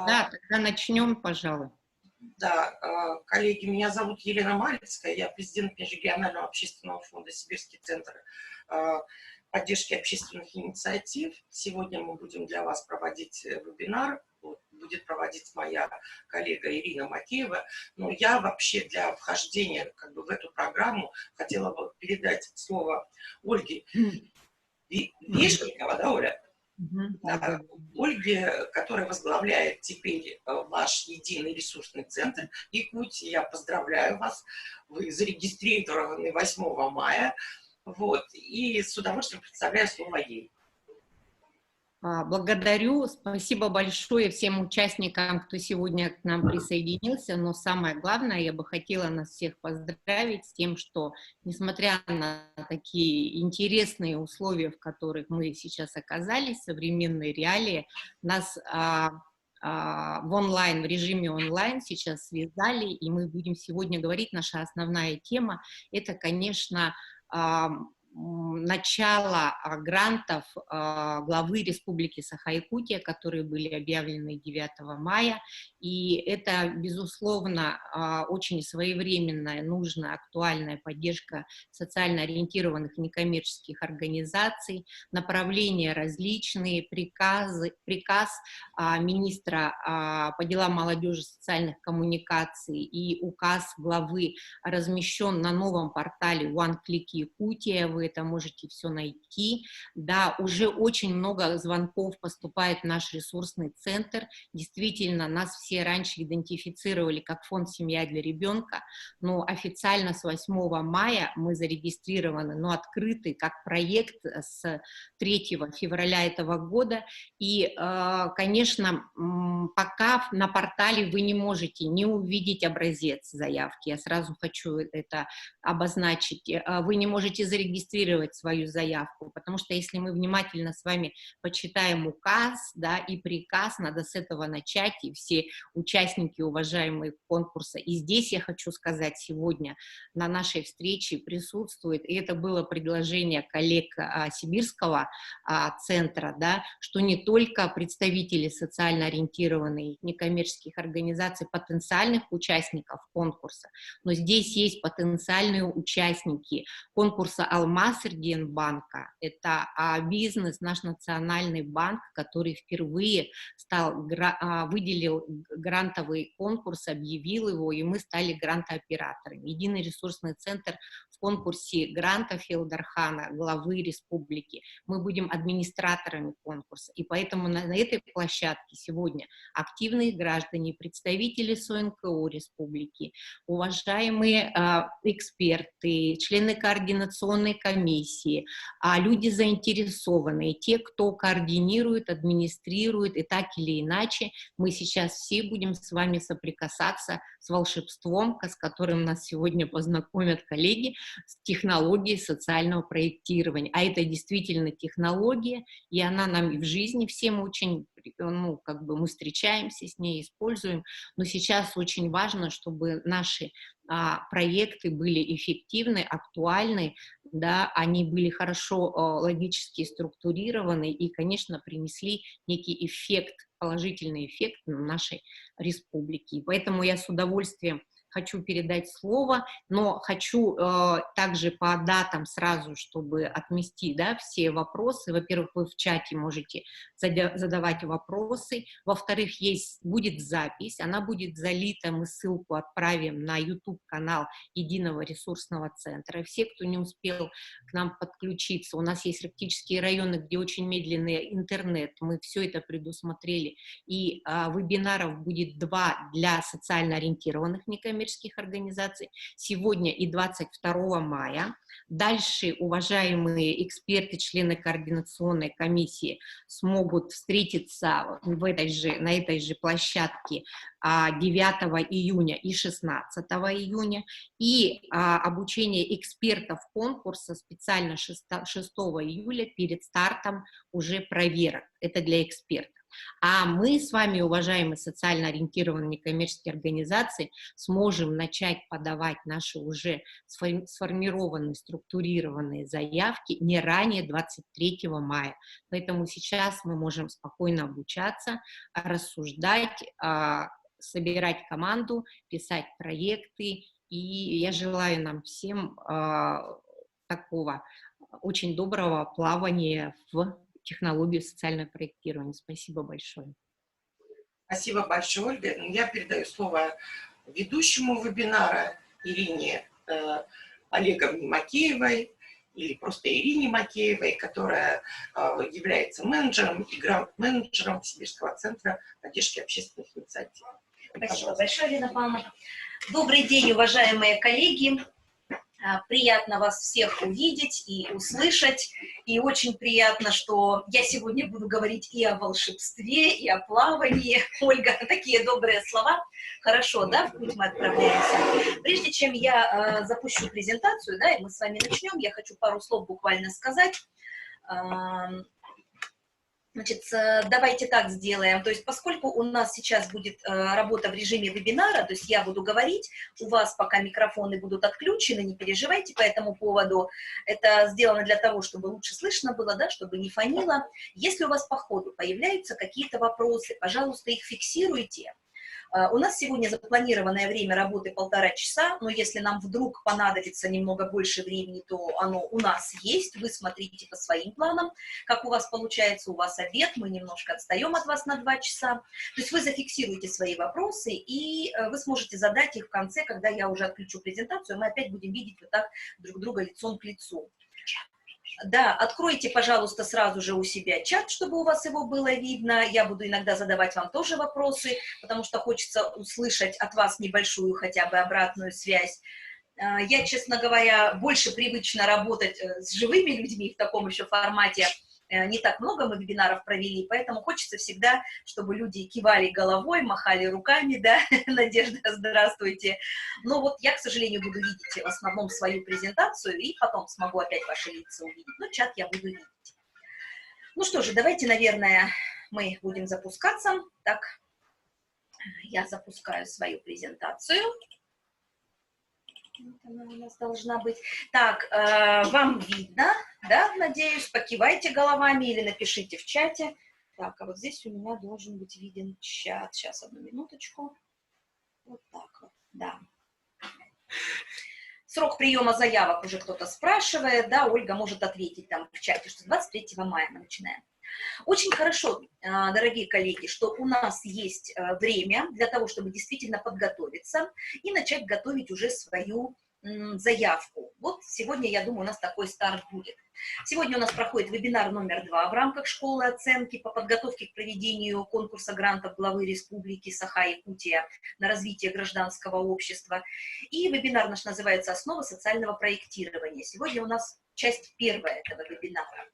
Да, тогда начнем, пожалуй. Да, коллеги, меня зовут Елена Малицкая, я президент Межрегионального общественного фонда «Сибирский центр поддержки общественных инициатив». Сегодня мы будем для вас проводить вебинар, будет проводить моя коллега Ирина Макеева. Но я вообще для вхождения в эту программу хотела бы передать слово Ольге Вешенникова, да, Оля? Да. Ольге, которая возглавляет теперь ваш единый ресурсный центр Якутии. Я поздравляю вас, вы зарегистрированы 8 мая, и с удовольствием представляю слово ей. Благодарю, спасибо большое всем участникам, кто сегодня к нам присоединился, но самое главное, я бы хотела нас всех поздравить с тем, что, несмотря на такие интересные условия, в которых мы сейчас оказались, современные реалии, нас в режиме онлайн сейчас связали, и мы будем сегодня говорить, наша основная тема, это, конечно, начало грантов главы Республики Саха-Якутия, которые были объявлены 9 мая, и это, безусловно, очень своевременная, нужная, актуальная поддержка социально ориентированных некоммерческих организаций, направления различные, приказ министра по делам молодежи и социальных коммуникаций и указ главы размещен на новом портале One Click Якутия, вы это можете все найти. Да, уже очень много звонков поступает в наш ресурсный центр. Действительно, нас все раньше идентифицировали как фонд «Семья для ребенка», но официально с 8 мая мы зарегистрированы, но открыты как проект с 3 февраля этого года. И, конечно, пока на портале вы не можете не увидеть образец заявки, я сразу хочу это обозначить, вы не можете зарегистрировать свою заявку, потому что если мы внимательно с вами почитаем указ, да, и приказ, надо с этого начать, и все участники, уважаемые конкурса, и здесь я хочу сказать, сегодня на нашей встрече присутствует, и это было предложение коллег Сибирского центра, да, что не только представители социально ориентированных некоммерческих организаций, потенциальных участников конкурса, но здесь есть потенциальные участники конкурса «Алмаз» Рденбанка. Это бизнес, наш национальный банк, который впервые выделил грантовый конкурс, объявил его, и мы стали грантооператорами. Единый ресурсный центр в конкурсе гранта Филдархана, главы республики. Мы будем администраторами конкурса. И поэтому на этой площадке сегодня активные граждане, представители СОНКО республики, уважаемые эксперты, члены координационной комиссии, люди заинтересованные, те, кто координирует, администрирует, и так или иначе мы сейчас все будем с вами соприкасаться с волшебством, с которым нас сегодня познакомят коллеги, с технологией социального проектирования. А это действительно технология, и она нам и в жизни всем очень, мы встречаемся с ней, используем, но сейчас очень важно, чтобы наши проекты были эффективны, актуальны, да, они были хорошо логически структурированы и, конечно, принесли некий эффект, положительный эффект нашей республики. И поэтому я с удовольствием хочу передать слово, но хочу также по датам сразу, чтобы отмести, да, все вопросы. Во-первых, вы в чате можете задавать вопросы. Во-вторых, будет запись, она будет залита, мы ссылку отправим на YouTube-канал Единого ресурсного центра. Все, кто не успел к нам подключиться, у нас есть арктические районы, где очень медленный интернет, мы все это предусмотрели, и вебинаров будет 2 для социально ориентированных некоммерческих организаций, сегодня и 22 мая. Дальше уважаемые эксперты, члены координационной комиссии смогут встретиться на этой же площадке 9 июня и 16 июня. И обучение экспертов конкурса специально 6 июля перед стартом уже проверок. Это для экспертов. А мы с вами, уважаемые социально ориентированные некоммерческие организации, сможем начать подавать наши уже сформированные, структурированные заявки не ранее 23 мая. Поэтому сейчас мы можем спокойно обучаться, рассуждать, собирать команду, писать проекты. И я желаю нам всем такого очень доброго плавания в технологию социального проектирования. Спасибо большое. Спасибо большое, Ольга. Я передаю слово ведущему вебинара Ирине Олеговне Макеевой, или просто Ирине Макеевой, которая является менеджером и грант-менеджером Сибирского центра поддержки общественных инициатив. Спасибо большое, Лена Павловна. Добрый день, уважаемые коллеги. Приятно вас всех увидеть и услышать. И очень приятно, что я сегодня буду говорить и о волшебстве, и о плавании. Ольга, такие добрые слова. Хорошо, да, в путь мы отправляемся. Прежде чем я запущу презентацию, да, и мы с вами начнем, я хочу пару слов буквально сказать. Значит, давайте так сделаем, то есть поскольку у нас сейчас будет работа в режиме вебинара, то есть я буду говорить, у вас пока микрофоны будут отключены, не переживайте по этому поводу, это сделано для того, чтобы лучше слышно было, да, чтобы не фонило. Если у вас по ходу появляются какие-то вопросы, пожалуйста, их фиксируйте. У нас сегодня запланированное время работы 1,5 часа, но если нам вдруг понадобится немного больше времени, то оно у нас есть, вы смотрите по своим планам, как у вас получается, у вас обед, мы немножко отстаем от вас на 2 часа, то есть вы зафиксируете свои вопросы, и вы сможете задать их в конце, когда я уже отключу презентацию, мы опять будем видеть вот так друг друга лицом к лицу. Да, откройте, пожалуйста, сразу же у себя чат, чтобы у вас его было видно. Я буду иногда задавать вам тоже вопросы, потому что хочется услышать от вас небольшую хотя бы обратную связь. Я, честно говоря, больше привычна работать с живыми людьми в таком еще формате. Не так много мы вебинаров провели, поэтому хочется всегда, чтобы люди кивали головой, махали руками, да, Надежда, здравствуйте. Но вот я, к сожалению, буду видеть в основном свою презентацию, и потом смогу опять ваши лица увидеть, но чат я буду видеть. Ну что же, давайте, наверное, мы будем запускаться. Так, я запускаю свою презентацию. Она у нас должна быть. Так, вам видно, да, надеюсь, покивайте головами или напишите в чате. Так, а вот здесь у меня должен быть виден чат. Сейчас, одну минуточку. Вот так вот, да. Срок приема заявок уже кто-то спрашивает, да, Ольга может ответить там в чате, что 23 мая мы начинаем. Очень хорошо, дорогие коллеги, что у нас есть время для того, чтобы действительно подготовиться и начать готовить уже свою заявку. Вот сегодня, я думаю, у нас такой старт будет. Сегодня у нас проходит вебинар номер 2 в рамках школы оценки по подготовке к проведению конкурса грантов главы Республики Саха-Якутия на развитие гражданского общества. И вебинар наш называется «Основы социального проектирования». Сегодня у нас часть первая этого вебинара.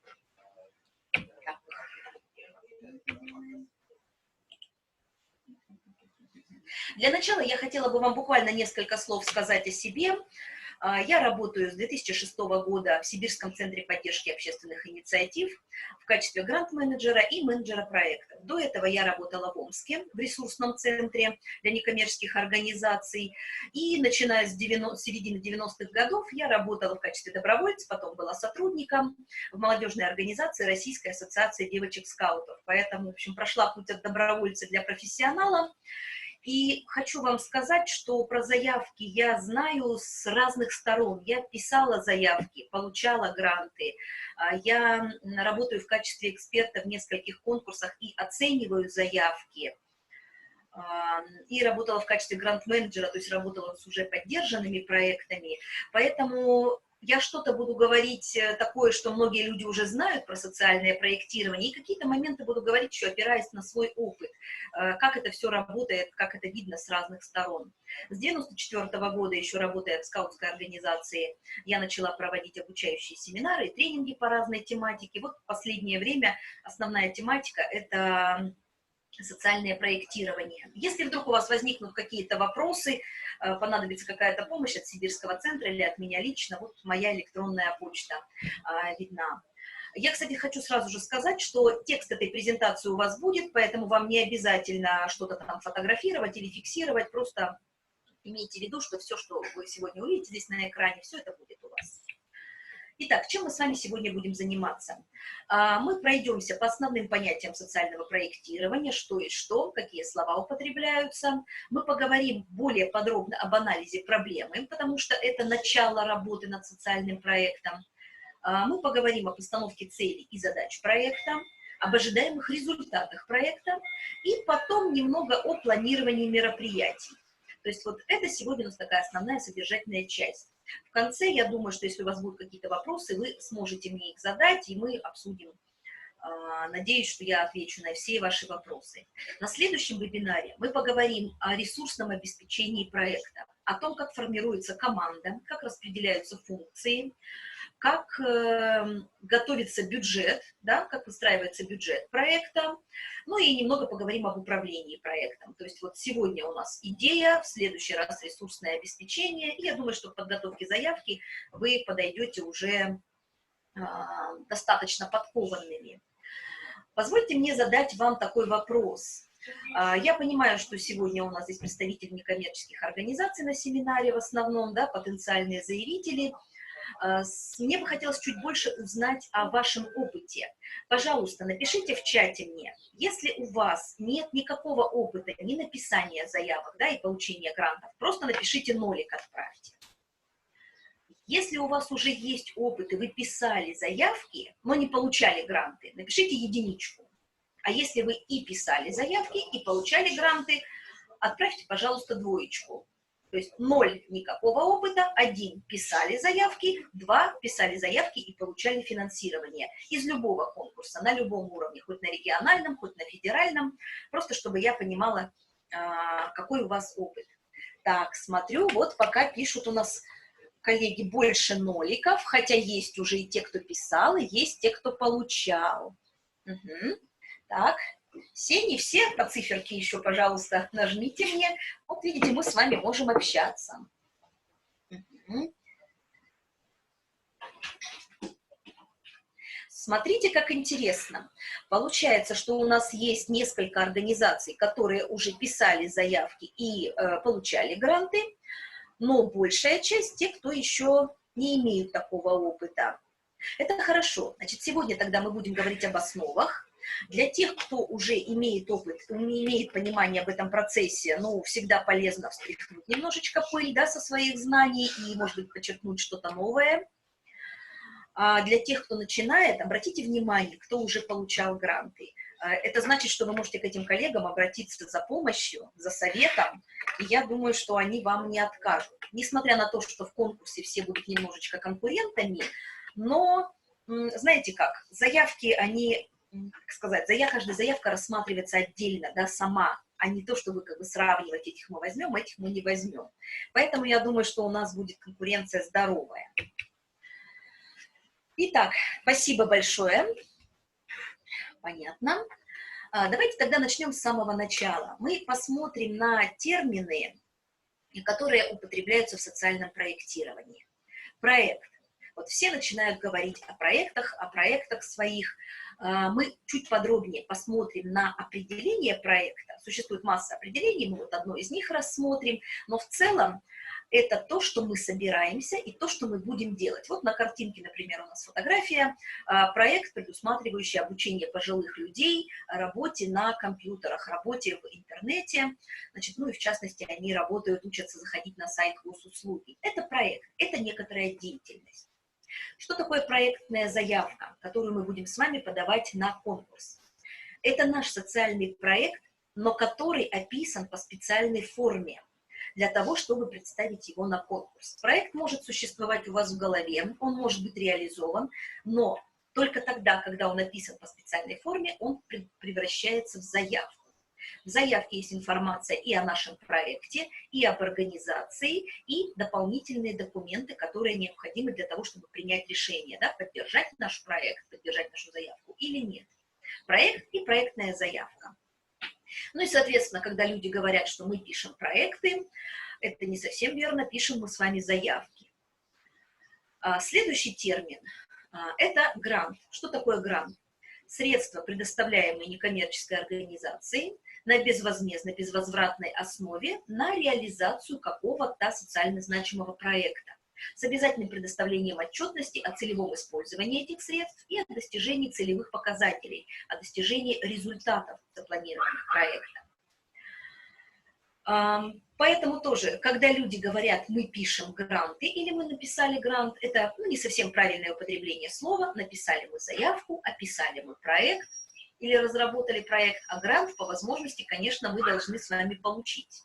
Для начала я хотела бы вам буквально несколько слов сказать о себе. Я работаю с 2006 года в Сибирском центре поддержки общественных инициатив в качестве грант-менеджера и менеджера проектов. До этого я работала в Омске в ресурсном центре для некоммерческих организаций. И начиная с середины 90-х годов я работала в качестве добровольца, потом была сотрудником в молодежной организации Российской ассоциации девочек-скаутов. Поэтому, в общем, прошла путь от добровольца для профессионала. И хочу вам сказать, что про заявки я знаю с разных сторон. Я писала заявки, получала гранты. Я работаю в качестве эксперта в нескольких конкурсах и оцениваю заявки. И работала в качестве грант-менеджера, то есть работала с уже поддержанными проектами. Поэтому я что-то буду говорить такое, что многие люди уже знают про социальное проектирование, и какие-то моменты буду говорить, еще опираясь на свой опыт, как это все работает, как это видно с разных сторон. С 1994 года, еще работая в скаутской организации, я начала проводить обучающие семинары и тренинги по разной тематике. Вот в последнее время основная тематика – это социальное проектирование. Если вдруг у вас возникнут какие-то вопросы, понадобится какая-то помощь от Сибирского центра или от меня лично, вот моя электронная почта видна. Я, кстати, хочу сразу же сказать, что текст этой презентации у вас будет, поэтому вам не обязательно что-то там фотографировать или фиксировать, просто имейте в виду, что все, что вы сегодня увидите здесь на экране, все это будет у вас. Итак, чем мы с вами сегодня будем заниматься? Мы пройдемся по основным понятиям социального проектирования, что и что, какие слова употребляются. Мы поговорим более подробно об анализе проблемы, потому что это начало работы над социальным проектом. Мы поговорим о постановке целей и задач проекта, об ожидаемых результатах проекта и потом немного о планировании мероприятий. То есть вот это сегодня у нас такая основная содержательная часть. В конце, я думаю, что если у вас будут какие-то вопросы, вы сможете мне их задать, и мы обсудим. Надеюсь, что я отвечу на все ваши вопросы. На следующем вебинаре мы поговорим о ресурсном обеспечении проекта, о том, как формируется команда, как распределяются функции, как готовится бюджет, да, как выстраивается бюджет проекта, ну и немного поговорим об управлении проектом. То есть вот сегодня у нас идея, в следующий раз ресурсное обеспечение, и я думаю, что к подготовке заявки вы подойдете уже достаточно подкованными. Позвольте мне задать вам такой вопрос. Я понимаю, что сегодня у нас здесь представители некоммерческих организаций на семинаре в основном, да, потенциальные заявители. Мне бы хотелось чуть больше узнать о вашем опыте. Пожалуйста, напишите в чате мне, если у вас нет никакого опыта ни написания заявок, да, и получения грантов, просто напишите нолик, отправьте. Если у вас уже есть опыт, и вы писали заявки, но не получали гранты, напишите единичку. А если вы и писали заявки, и получали гранты, отправьте, пожалуйста, двоечку. То есть 0 никакого опыта, 1 писали заявки, 2 писали заявки и получали финансирование из любого конкурса, на любом уровне, хоть на региональном, хоть на федеральном, просто чтобы я понимала, какой у вас опыт. Так, смотрю, вот пока пишут у нас коллеги больше ноликов, хотя есть уже и те, кто писал, и есть те, кто получал. Угу. Так. Все, не все, по циферке еще, пожалуйста, нажмите мне. Вот видите, мы с вами можем общаться. Смотрите, как интересно. Получается, что у нас есть несколько организаций, которые уже писали заявки и получали гранты, но большая часть тех, кто еще не имеет такого опыта. Это хорошо. Значит, сегодня тогда мы будем говорить об основах. Для тех, кто уже имеет опыт, имеет понимание об этом процессе, ну, всегда полезно встряхнуть немножечко пыль, да, со своих знаний и, может быть, подчеркнуть что-то новое. А для тех, кто начинает, обратите внимание, кто уже получал гранты. Это значит, что вы можете к этим коллегам обратиться за помощью, за советом, и я думаю, что они вам не откажут. Несмотря на то, что в конкурсе все будут немножечко конкурентами, но, знаете как, заявки, они... как сказать, каждая заявка рассматривается отдельно, да, сама, а не то, чтобы как бы сравнивать, этих мы возьмем, этих мы не возьмем. Поэтому я думаю, что у нас будет конкуренция здоровая. Итак, спасибо большое. Понятно. Давайте тогда начнем с самого начала. Мы посмотрим на термины, которые употребляются в социальном проектировании. Проект. Вот все начинают говорить о проектах своих. Мы чуть подробнее посмотрим на определение проекта. Существует масса определений, мы вот одно из них рассмотрим, но в целом это то, что мы собираемся и то, что мы будем делать. Вот на картинке, например, у нас фотография, проект, предусматривающий обучение пожилых людей, работе на компьютерах, работе в интернете, значит, ну и в частности они работают, учатся заходить на сайт госуслуги. Это проект, это некоторая деятельность. Что такое проектная заявка, которую мы будем с вами подавать на конкурс? Это наш социальный проект, но который описан по специальной форме, для того, чтобы представить его на конкурс. Проект может существовать у вас в голове, он может быть реализован, но только тогда, когда он описан по специальной форме, он превращается в заявку. В заявке есть информация и о нашем проекте, и об организации, и дополнительные документы, которые необходимы для того, чтобы принять решение, да, поддержать наш проект, поддержать нашу заявку или нет. Проект и проектная заявка. Ну и, соответственно, когда люди говорят, что мы пишем проекты, это не совсем верно, пишем мы с вами заявки. Следующий термин Это грант. Что такое грант? Средства, предоставляемые некоммерческой организацией на безвозмездной, безвозвратной основе на реализацию какого-то социально значимого проекта с обязательным предоставлением отчетности о целевом использовании этих средств и о достижении целевых показателей, о достижении результатов запланированных проекта. Поэтому тоже, когда люди говорят, мы пишем гранты или мы написали грант, это не совсем правильное употребление слова, написали мы заявку, описали мы проект или разработали проект, а грант по возможности, конечно, мы должны с вами получить.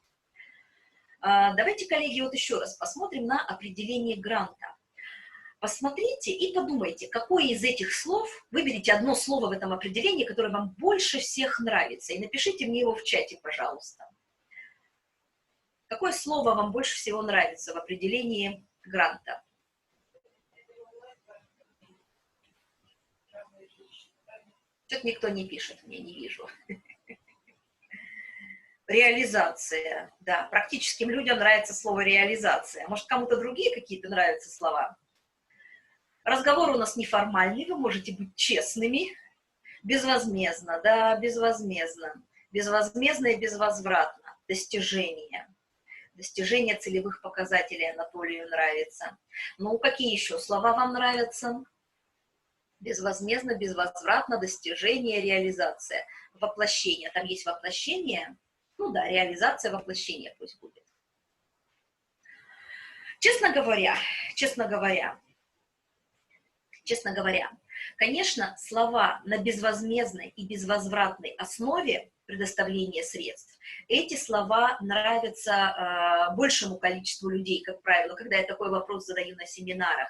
Давайте, коллеги, вот еще раз посмотрим на определение гранта. Посмотрите и подумайте, какое из этих слов, выберите одно слово в этом определении, которое вам больше всех нравится, и напишите мне его в чате, пожалуйста. Какое слово вам больше всего нравится в определении гранта? Что-то никто не пишет, мне не вижу. Реализация. Да, практическим людям нравится слово реализация. Может, кому-то другие какие-то нравятся слова? Разговор у нас неформальный, вы можете быть честными. Безвозмездно, да, безвозмездно. Безвозмездно и безвозвратно. Достижение. Достижение целевых показателей Анатолию нравится. Ну, какие еще слова вам нравятся? Безвозмездно, безвозвратно, достижение, реализация. Воплощение. Там есть воплощение. Ну да, реализация, воплощение пусть будет. Честно говоря, конечно, слова на безвозмездной и безвозвратной основе предоставления средств, эти слова нравятся большему количеству людей, как правило, когда я такой вопрос задаю на семинарах.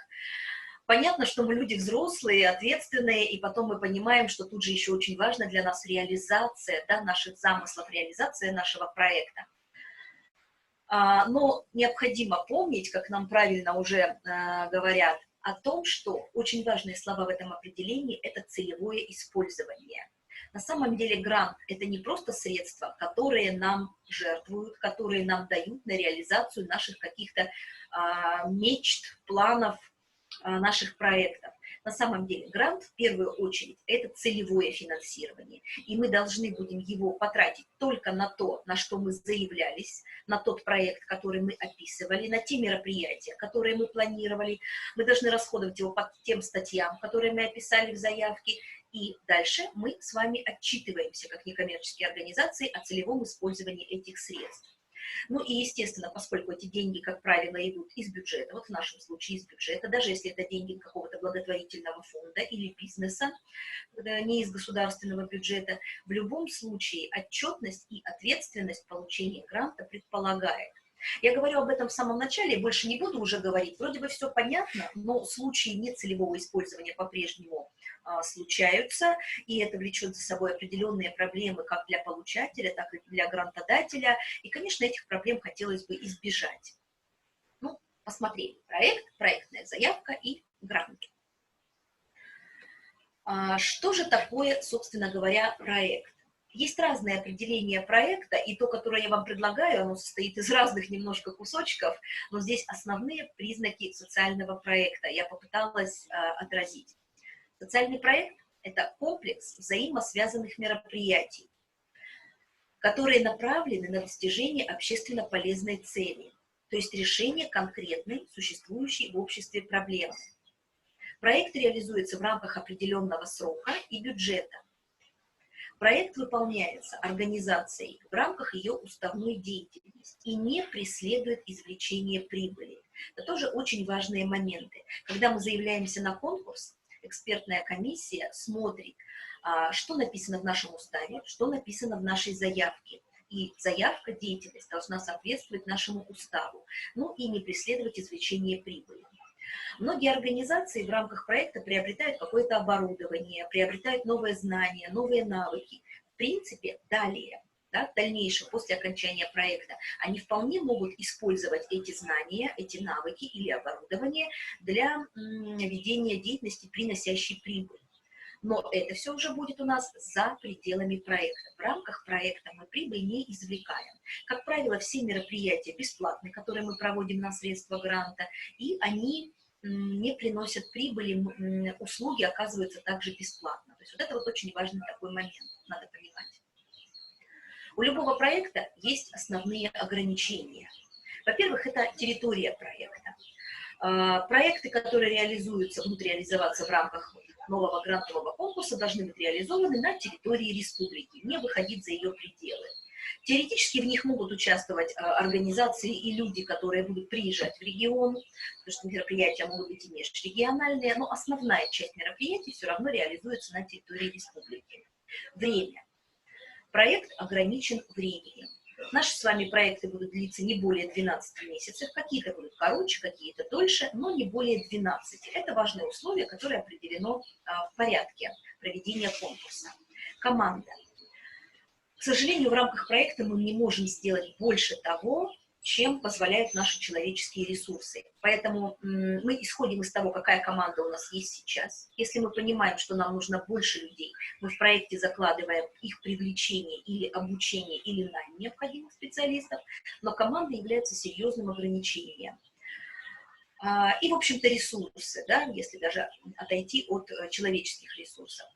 Понятно, что мы люди взрослые, ответственные, и потом мы понимаем, что тут же еще очень важно для нас реализация, да, наших замыслов, реализация нашего проекта. Но необходимо помнить, как нам правильно уже говорят, о том, что очень важные слова в этом определении – это целевое использование. На самом деле грант – это не просто средства, которые нам жертвуют, которые нам дают на реализацию наших каких-то мечт, планов, наших проектов. На самом деле грант в первую очередь это целевое финансирование, и мы должны будем его потратить только на то, на что мы заявлялись, на тот проект, который мы описывали, на те мероприятия, которые мы планировали. Мы должны расходовать его по тем статьям, которые мы описали в заявке, и дальше мы с вами отчитываемся как некоммерческие организации о целевом использовании этих средств. Ну и, естественно, поскольку эти деньги, как правило, идут из бюджета, вот в нашем случае из бюджета, даже если это деньги какого-то благотворительного фонда или бизнеса, не из государственного бюджета, в любом случае отчетность и ответственность получения гранта предполагает. Я говорю об этом в самом начале, больше не буду уже говорить, вроде бы все понятно, но случаи нецелевого использования по-прежнему случаются, и это влечет за собой определенные проблемы как для получателя, так и для грантодателя, и, конечно, этих проблем хотелось бы избежать. Ну, посмотрели проект, проектная заявка и грант. Что же такое, собственно говоря, проект? Есть разные определения проекта, и то, которое я вам предлагаю, оно состоит из разных немножко кусочков, но здесь основные признаки социального проекта я попыталась отразить. Социальный проект – это комплекс взаимосвязанных мероприятий, которые направлены на достижение общественно полезной цели, то есть решение конкретной, существующей в обществе проблемы. Проект реализуется в рамках определенного срока и бюджета. Проект выполняется организацией в рамках ее уставной деятельности и не преследует извлечение прибыли. Это тоже очень важные моменты. Когда мы заявляемся на конкурс, экспертная комиссия смотрит, что написано в нашем уставе, что написано в нашей заявке. И заявка, деятельность должна соответствовать нашему уставу, ну и не преследовать извлечение прибыли. Многие организации в рамках проекта приобретают какое-то оборудование, приобретают новые знания, новые навыки. В принципе, далее, да, в дальнейшем, после окончания проекта, они вполне могут использовать эти знания, эти навыки или оборудование для ведения деятельности, приносящей прибыль. Но это все уже будет у нас за пределами проекта. В рамках проекта мы прибыль не извлекаем. Как правило, все мероприятия бесплатные, которые мы проводим на средства гранта, и они не приносят прибыли, услуги оказываются также бесплатно. То есть вот это вот очень важный такой момент, надо понимать. У любого проекта есть основные ограничения. Во-первых, это территория проекта. Проекты, которые реализуются, будут реализоваться в рамках нового грантового конкурса, должны быть реализованы на территории республики, не выходить за ее пределы. Теоретически в них могут участвовать организации и люди, которые будут приезжать в регион, потому что мероприятия могут быть и межрегиональные, но основная часть мероприятий все равно реализуется на территории республики. Время. Проект ограничен временем. Наши с вами проекты будут длиться не более 12 месяцев, какие-то будут короче, какие-то дольше, но не более 12. Это важное условие, которое определено в порядке проведения конкурса. Команда. К сожалению, в рамках проекта мы не можем сделать больше того, чем позволяют наши человеческие ресурсы. Поэтому мы исходим из того, какая команда у нас есть сейчас. Если мы понимаем, что нам нужно больше людей, мы в проекте закладываем их привлечение или обучение, или найм необходимых специалистов, но команда является серьезным ограничением. И, в общем-то, ресурсы, да, если даже отойти от человеческих ресурсов.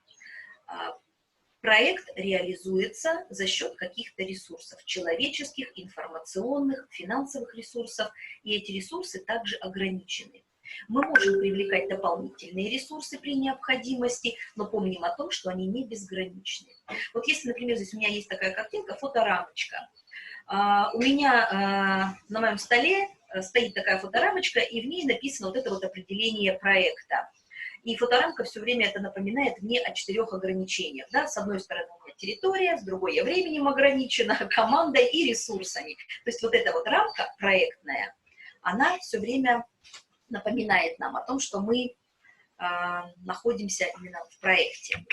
Проект реализуется за счет каких-то ресурсов, человеческих, информационных, финансовых ресурсов, и эти ресурсы также ограничены. Мы можем привлекать дополнительные ресурсы при необходимости, но помним о том, что они не безграничны. Вот если, например, здесь у меня есть такая картинка, фоторамочка. У меня на моем столе стоит такая фоторамочка, и в ней написано вот это вот определение проекта. И фоторамка все время это напоминает мне о 4 ограничениях. Да? С одной стороны, у меня территория, с другой я временем ограничена, командой и ресурсами. То есть вот эта вот рамка проектная, она все время напоминает нам о том, что мы находимся именно в проекте.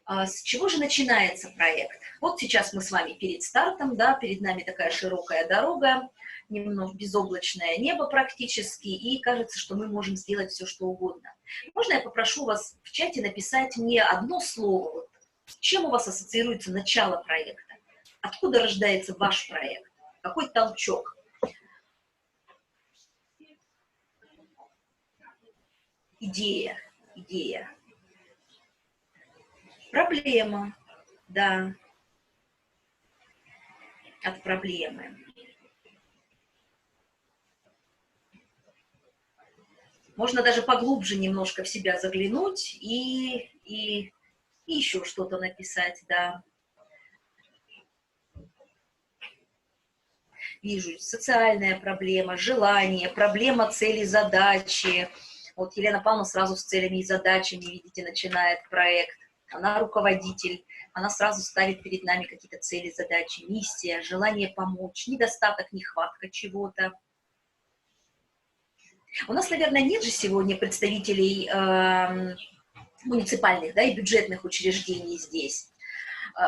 С чего же начинается проект? Вот сейчас мы с вами перед стартом, да, перед нами такая широкая дорога, немного безоблачное небо практически, и кажется, что мы можем сделать все, что угодно. Можно я попрошу вас в чате написать мне одно слово, вот, с чем у вас ассоциируется начало проекта? Откуда рождается ваш проект? Какой толчок? Идея. Проблема, да, от проблемы. Можно даже поглубже немножко в себя заглянуть и еще что-то написать, да. Вижу, социальная проблема, желание, проблема цели, задачи. Вот Елена Павловна сразу с целями и задачами, видите, начинает проект. Она руководитель, она сразу ставит перед нами какие-то цели, задачи, миссия, желание помочь, недостаток, нехватка чего-то. У нас, наверное, нет же сегодня представителей муниципальных, да, и бюджетных учреждений здесь.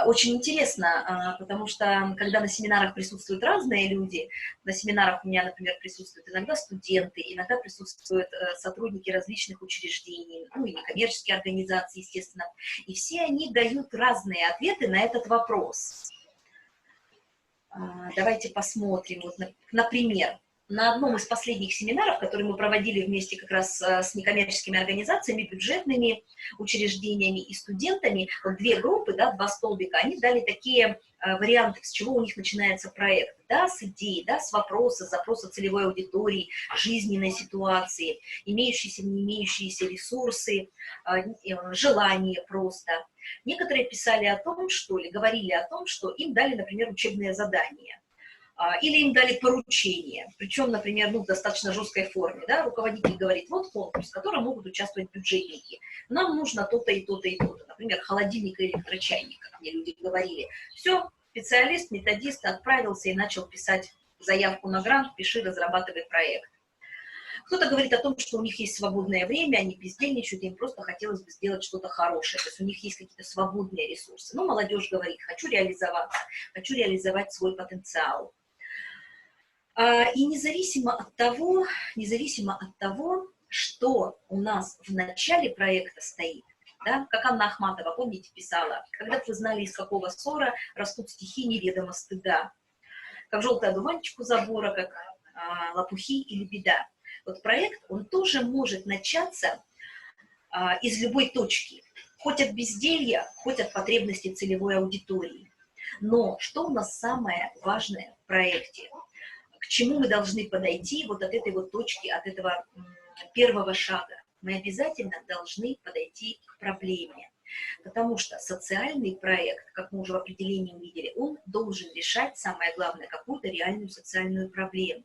Очень интересно, потому что когда на семинарах присутствуют разные люди, на семинарах у меня, например, присутствуют иногда студенты, иногда присутствуют сотрудники различных учреждений, ну и некоммерческие организации, естественно, и все они дают разные ответы на этот вопрос. Давайте посмотрим, вот, например, на одном из последних семинаров, которые мы проводили вместе как раз с некоммерческими организациями, бюджетными учреждениями и студентами, вот 2 группы, да, 2 столбика, они дали такие варианты, с чего у них начинается проект. Да, с идеи, да, с вопроса, запроса целевой аудитории, жизненной ситуации, имеющиеся, не имеющиеся ресурсы, желания просто. Некоторые писали о том, что, или говорили о том, что им дали, например, учебные задания. Или им дали поручение, причем, например, ну, в достаточно жесткой форме, да, руководитель говорит, вот конкурс, в котором могут участвовать бюджетники, нам нужно то-то и то-то и то-то, например, холодильник и электрочайник, как мне люди говорили. Все, специалист, методист отправился и начал писать заявку на грант, пиши, разрабатывай проект. Кто-то говорит о том, что у них есть свободное время, они бездельничают, им просто хотелось бы сделать что-то хорошее, то есть у них есть какие-то свободные ресурсы. Ну, молодежь говорит, хочу реализоваться, хочу реализовать свой потенциал. И независимо от того, что у нас в начале проекта стоит, да, как Анна Ахматова, помните, писала, когда вы знали, из какого ссора растут стихи неведомо стыда, как желтый одуванчик у забора, как лопухи или беда. Вот проект, он тоже может начаться из любой точки, хоть от безделья, хоть от потребностей целевой аудитории. Но что у нас самое важное в проекте? К чему мы должны подойти вот от этой вот точки, от этого первого шага? Мы обязательно должны подойти к проблеме. Потому что социальный проект, как мы уже в определении увидели, он должен решать, самое главное, какую-то реальную социальную проблему.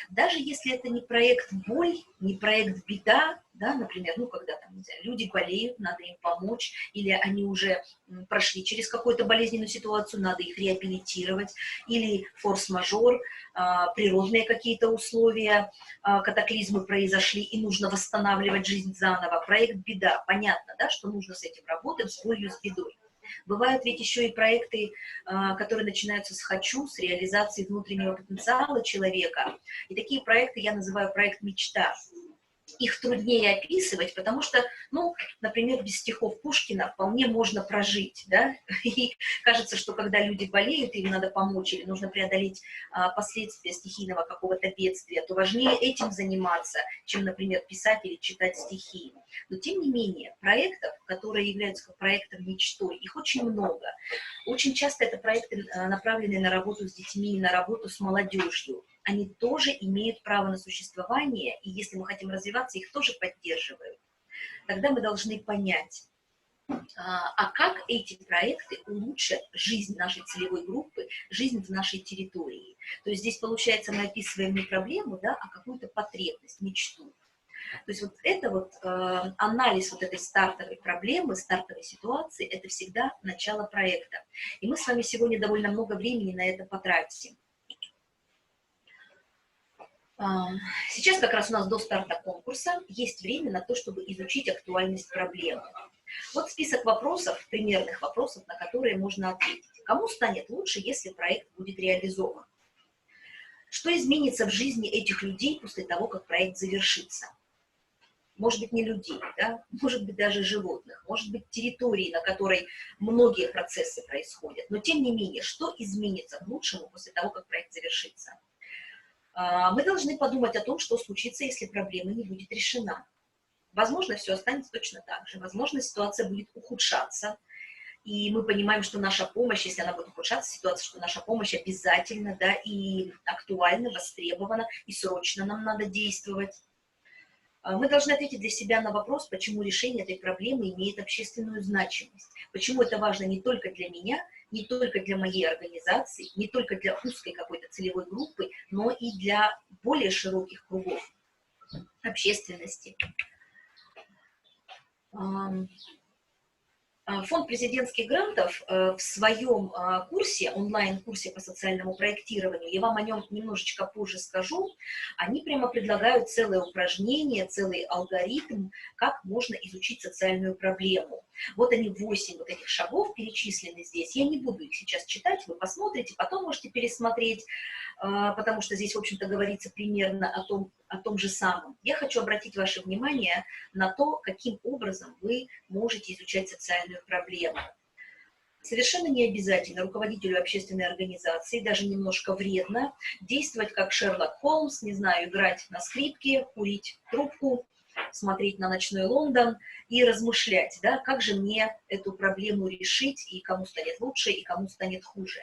Даже если это не проект боль, не проект беда, да, например, ну, когда там, не знаю, люди болеют, надо им помочь, или они уже прошли через какую-то болезненную ситуацию, надо их реабилитировать, или форс-мажор, природные какие-то условия, катаклизмы произошли, и нужно восстанавливать жизнь заново. Проект беда, понятно, да, что нужно с этим работать, с болью, с бедой. Бывают ведь еще и проекты, которые начинаются с «хочу», с реализации внутреннего потенциала человека. И такие проекты я называю проект «мечта». Их труднее описывать, потому что, ну, например, без стихов Пушкина вполне можно прожить, да, и кажется, что когда люди болеют, им надо помочь, или нужно преодолеть последствия стихийного какого-то бедствия, то важнее этим заниматься, чем, например, писать или читать стихи. Но, тем не менее, проектов, которые являются проектом мечтой, их очень много. Очень часто это проекты, направленные на работу с детьми, на работу с молодежью. Они тоже имеют право на существование, и если мы хотим развиваться, их тоже поддерживают. Тогда мы должны понять, а как эти проекты улучшат жизнь нашей целевой группы, жизнь в нашей территории. То есть здесь, получается, мы описываем не проблему, да, а какую-то потребность, мечту. То есть вот это вот анализ вот этой стартовой проблемы, стартовой ситуации, это всегда начало проекта. И мы с вами сегодня довольно много времени на это потратим. Сейчас как раз у нас до старта конкурса есть время на то, чтобы изучить актуальность проблемы. Вот список вопросов, примерных вопросов, на которые можно ответить. Кому станет лучше, если проект будет реализован? Что изменится в жизни этих людей после того, как проект завершится? Может быть, не людей, да? Может быть, даже животных, может быть, территории, на которой многие процессы происходят. Но, тем не менее, что изменится к лучшему после того, как проект завершится? Мы должны подумать о том, что случится, если проблема не будет решена. Возможно, все останется точно так же. Возможно, ситуация будет ухудшаться. И мы понимаем, что наша помощь, если она будет ухудшаться, ситуация, что наша помощь обязательно, да, и актуальна, востребована, и срочно нам надо действовать. Мы должны ответить для себя на вопрос, почему решение этой проблемы имеет общественную значимость. Почему это важно не только для меня, не только для моей организации, не только для узкой какой-то целевой группы, но и для более широких кругов общественности. Фонд президентских грантов в своем курсе, онлайн-курсе по социальному проектированию, я вам о нем немножечко позже скажу, они прямо предлагают целое упражнение, целый алгоритм, как можно изучить социальную проблему. Вот они, 8 вот этих шагов перечислены здесь. Я не буду их сейчас читать, вы посмотрите, потом можете пересмотреть, потому что здесь, в общем-то, говорится примерно о том же самом. Я хочу обратить ваше внимание на то, каким образом вы можете изучать социальную проблему. Совершенно не обязательно руководителю общественной организации, даже немножко вредно, действовать как Шерлок Холмс, не знаю, играть на скрипке, курить трубку, смотреть на ночной Лондон и размышлять, да, как же мне эту проблему решить, и кому станет лучше, и кому станет хуже.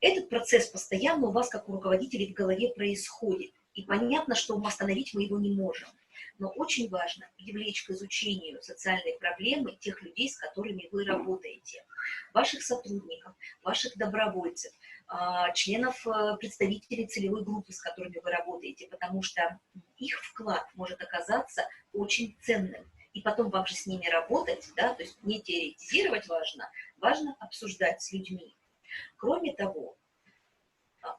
Этот процесс постоянно у вас, как у руководителей, в голове происходит. И понятно, что остановить мы его не можем. Но очень важно привлечь к изучению социальной проблемы тех людей, с которыми вы работаете. Ваших сотрудников, ваших добровольцев, членов, представителей целевой группы, с которыми вы работаете, потому что их вклад может оказаться очень ценным. И потом вам же с ними работать, да, то есть не теоретизировать важно обсуждать с людьми. Кроме того,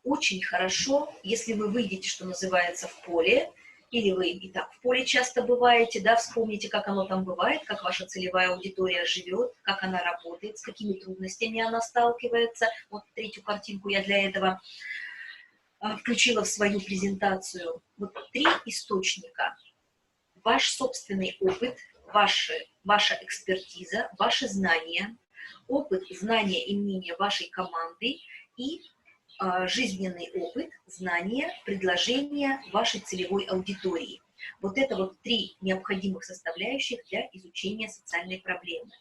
очень хорошо, если вы выйдете, что называется, в поле, или вы и так в поле часто бываете, да, вспомните, как оно там бывает, как ваша целевая аудитория живет, как она работает, с какими трудностями она сталкивается. Вот третью картинку я для этого включила в свою презентацию. Вот 3 источника. Ваш собственный опыт, ваша экспертиза, ваши знания, опыт, знания и мнения вашей команды и жизненный опыт, знания, предложения вашей целевой аудитории. Вот это вот 3 необходимых составляющих для изучения социальной проблемы.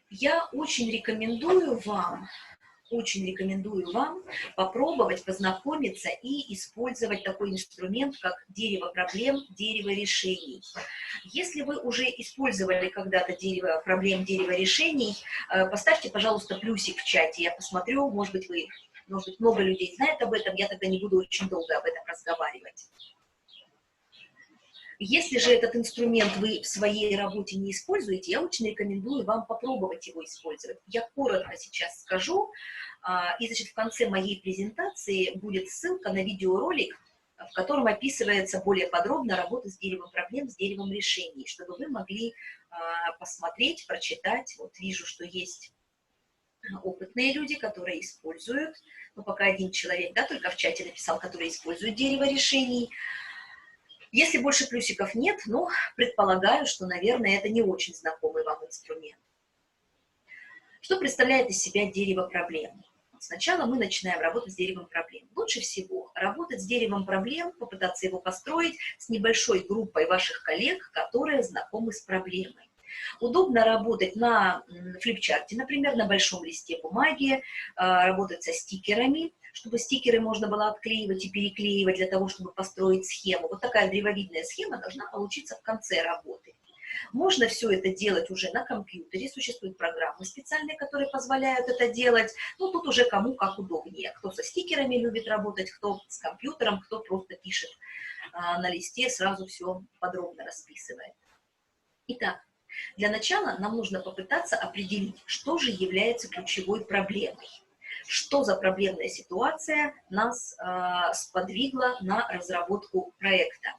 Я очень рекомендую вам попробовать познакомиться и использовать такой инструмент, как дерево проблем, дерево решений. Если вы уже использовали когда-то дерево проблем, дерево решений, поставьте, пожалуйста, плюсик в чате, я посмотрю, может быть, много людей знает об этом, я тогда не буду очень долго об этом разговаривать. Если же этот инструмент вы в своей работе не используете, я очень рекомендую вам попробовать его использовать. Я коротко сейчас скажу, и, значит, в конце моей презентации будет ссылка на видеоролик, в котором описывается более подробно работа с деревом проблем, с деревом решений, чтобы вы могли посмотреть, прочитать. Вот вижу, что есть опытные люди, которые используют, ну, пока один человек, да, только в чате написал, который использует дерево решений. Если больше плюсиков нет, ну, предполагаю, что, наверное, это не очень знакомый вам инструмент. Что представляет из себя дерево проблем? Сначала мы начинаем работать с деревом проблем. Лучше всего работать с деревом проблем, попытаться его построить с небольшой группой ваших коллег, которые знакомы с проблемой. Удобно работать на флипчарте, например, на большом листе бумаги, работать со стикерами, чтобы стикеры можно было отклеивать и переклеивать для того, чтобы построить схему. Вот такая древовидная схема должна получиться в конце работы. Можно все это делать уже на компьютере, существуют программы специальные, которые позволяют это делать. Ну, тут уже кому как удобнее. Кто со стикерами любит работать, кто с компьютером, кто просто пишет на листе, сразу все подробно расписывает. Итак, для начала нам нужно попытаться определить, что же является ключевой проблемой. Что за проблемная ситуация нас сподвигла на разработку проекта.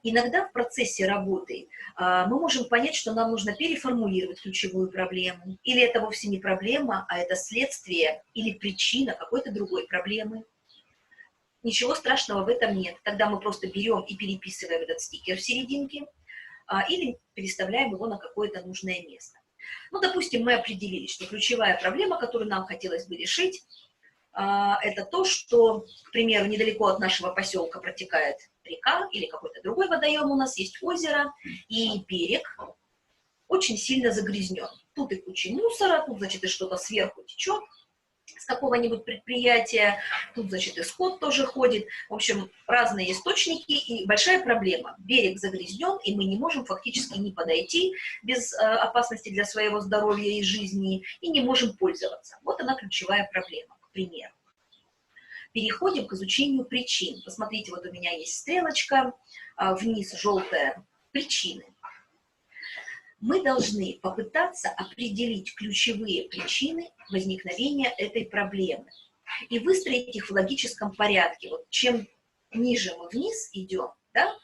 Иногда в процессе работы мы можем понять, что нам нужно переформулировать ключевую проблему, или это вовсе не проблема, а это следствие или причина какой-то другой проблемы. Ничего страшного в этом нет. Тогда мы просто берем и переписываем этот стикер в серединке, или переставляем его на какое-то нужное место. Ну, допустим, мы определили, что ключевая проблема, которую нам хотелось бы решить, это то, что, к примеру, недалеко от нашего поселка протекает река или какой-то другой водоем у нас, есть озеро, и берег очень сильно загрязнен. Тут и куча мусора, тут, значит, и что-то сверху течет с какого-нибудь предприятия, тут, значит, и скот тоже ходит. В общем, разные источники и большая проблема. Берег загрязнен, и мы не можем фактически не подойти без опасности для своего здоровья и жизни, и не можем пользоваться. Вот она ключевая проблема, к примеру. Переходим к изучению причин. Посмотрите, вот у меня есть стрелочка, вниз желтая, причины. Мы должны попытаться определить ключевые причины возникновения этой проблемы и выстроить их в логическом порядке. Вот чем ниже мы вниз идем, да,